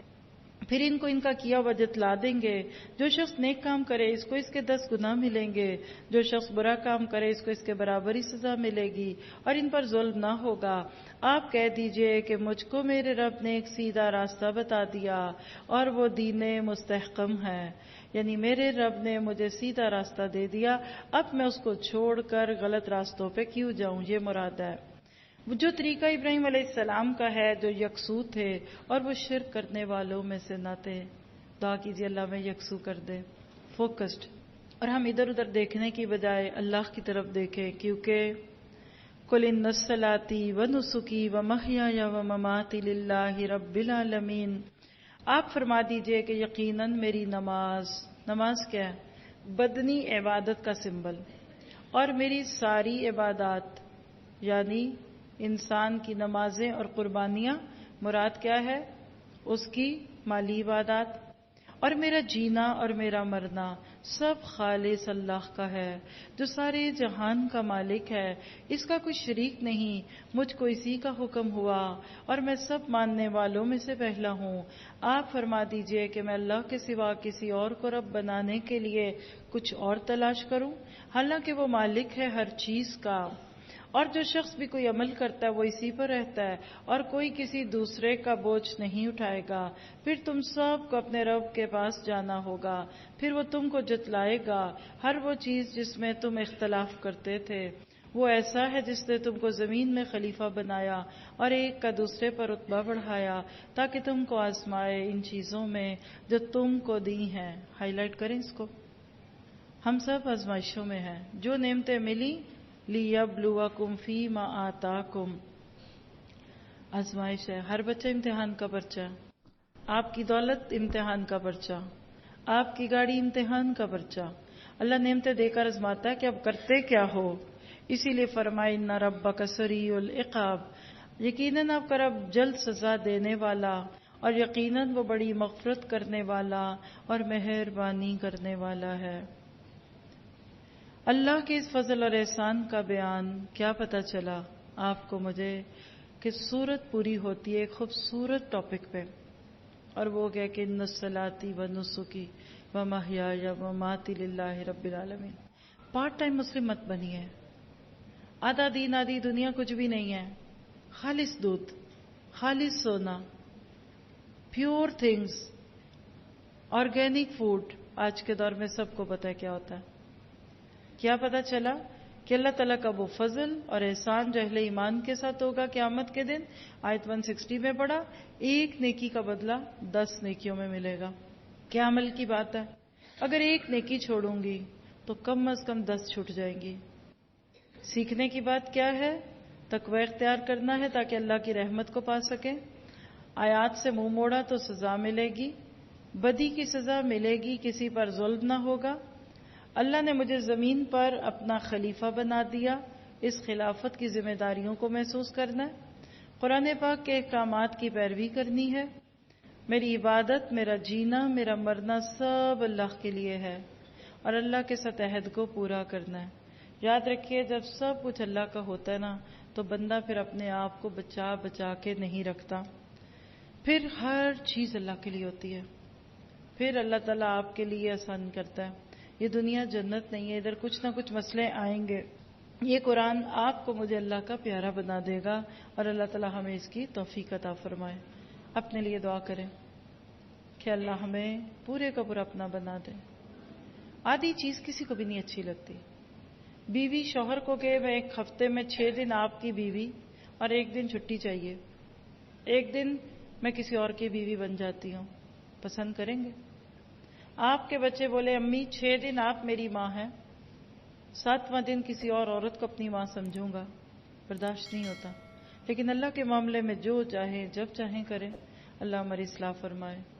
پھر ان کو ان کا کیا ہوا جتلا دیں گے. جو شخص نیک کام کرے اس کو اس کے 10 گناہ ملیں گے، جو شخص برا کام کرے اس کو اس کے برابر ہی سزا ملے گی، اور ان پر ظلم نہ ہوگا. آپ کہہ دیجئے کہ مجھ کو میرے رب نے ایک سیدھا راستہ بتا دیا اور وہ دین مستحکم ہے. یعنی میرے رب نے مجھے سیدھا راستہ دے دیا، اب میں اس کو چھوڑ کر غلط راستوں پہ کیوں جاؤں؟ یہ مراد ہے. جو طریقہ ابراہیم علیہ السلام کا ہے جو یکسو تھے اور وہ شرک کرنے والوں میں سے نہ تھے. دعا کیجیے اللہ میں یکسو کر دے، فوکسڈ، اور ہم ادھر ادھر دیکھنے کی بجائے اللہ کی طرف دیکھیں. کیونکہ قل ان صلاتی و نسکی و محیای و مماتی للہ رب العالمین. آپ فرما دیجئے کہ یقیناً میری نماز کیا ہے؟ بدنی عبادت کا سمبل، اور میری ساری عبادات یعنی انسان کی نمازیں اور قربانیاں مراد کیا ہے؟ اس کی مالی عبادات. اور میرا جینا اور میرا مرنا سب خالص اللہ کا ہے جو سارے جہان کا مالک ہے، اس کا کوئی شریک نہیں. مجھ کو اسی کا حکم ہوا اور میں سب ماننے والوں میں سے پہلا ہوں. آپ فرما دیجئے کہ میں اللہ کے سوا کسی اور کو رب بنانے کے لیے کچھ اور تلاش کروں، حالانکہ وہ مالک ہے ہر چیز کا. اور جو شخص بھی کوئی عمل کرتا ہے وہ اسی پر رہتا ہے اور کوئی کسی دوسرے کا بوجھ نہیں اٹھائے گا. پھر تم سب کو اپنے رب کے پاس جانا ہوگا، پھر وہ تم کو جتلائے گا ہر وہ چیز جس میں تم اختلاف کرتے تھے، وہ ایسا ہے جس نے تم کو زمین میں خلیفہ بنایا اور ایک کا دوسرے پر رتبہ بڑھایا تاکہ تم کو آزمائے ان چیزوں میں جو تم کو دی ہیں. ہائی لائٹ کریں اس کو. ہم سب آزمائشوں میں ہیں. جو نعمتیں ملی لیبلوکم فیما آتاکم، آزمائش ہے. ہر بچہ امتحان کا پرچہ، آپ کی دولت امتحان کا پرچہ، آپ کی گاڑی امتحان کا پرچہ. اللہ نعمتیں دے کر آزماتا ہے کہ اب کرتے کیا ہو. اسی لیے فرمائے ان ربک سریع العقاب، یقیناً آپ کا رب جلد سزا دینے والا اور یقیناً وہ بڑی مغفرت کرنے والا اور مہربانی کرنے والا ہے. اللہ کے اس فضل اور احسان کا بیان کیا پتہ چلا آپ کو مجھے کہ سورت پوری ہوتی ہے ایک خوبصورت ٹاپک پہ، اور وہ گیا کہ ان صلاتی و نسکی و محیای و مماتی للہ رب العالمین. پارٹ ٹائم مسلم مت بنیے. آدھا دین آدھی دنیا کچھ بھی نہیں ہے. خالص دودھ، خالص سونا، پیور تھنگس، آرگینک فوڈ. آج کے دور میں سب کو پتہ ہے کیا ہوتا ہے. کیا پتہ چلا کہ اللہ تعالیٰ کا وہ فضل اور احسان جو اہل ایمان کے ساتھ ہوگا قیامت کے دن. آیت 160 میں پڑھا، ایک نیکی کا بدلہ 10 نیکیوں میں ملے گا. کیا عمل کی بات ہے. اگر ایک نیکی چھوڑوں گی تو کم از کم 10 چھوٹ جائیں گی. سیکھنے کی بات کیا ہے؟ تقوی اختیار کرنا ہے تاکہ اللہ کی رحمت کو پا سکیں. آیات سے منہ موڑا تو سزا ملے گی، بدی کی سزا ملے گی، کسی پر ظلم نہ ہوگا. اللہ نے مجھے زمین پر اپنا خلیفہ بنا دیا. اس خلافت کی ذمہ داریوں کو محسوس کرنا ہے، قرآن پاک کے احکامات کی پیروی کرنی ہے. میری عبادت، میرا جینا، میرا مرنا سب اللہ کے لیے ہے اور اللہ کے ساتھ عہد کو پورا کرنا ہے. یاد رکھیے جب سب کچھ اللہ کا ہوتا ہے نا تو بندہ پھر اپنے آپ کو بچا بچا کے نہیں رکھتا. پھر ہر چیز اللہ کے لیے ہوتی ہے. پھر اللہ تعالیٰ آپ کے لیے آسان کرتا ہے. یہ دنیا جنت نہیں ہے، ادھر کچھ نہ کچھ مسئلے آئیں گے. یہ قرآن آپ کو مجھے اللہ کا پیارا بنا دے گا اور اللہ تعالیٰ ہمیں اس کی توفیق عطا فرمائے. اپنے لیے دعا کریں کہ اللہ ہمیں پورے کا پورا اپنا بنا دے. آدھی چیز کسی کو بھی نہیں اچھی لگتی. بیوی شوہر کو کہ میں ایک ہفتے میں 6 دن آپ کی بیوی اور 1 دن چھٹی چاہیے، 1 دن میں کسی اور کی بیوی بن جاتی ہوں، پسند کریں گے؟ آپ کے بچے بولے امی 6 دن آپ میری ماں ہیں، 7واں دن کسی اور عورت کو اپنی ماں سمجھوں گا، برداشت نہیں ہوتا. لیکن اللہ کے معاملے میں جو چاہیں جب چاہیں کریں. اللہ ہماری اصلاح فرمائے.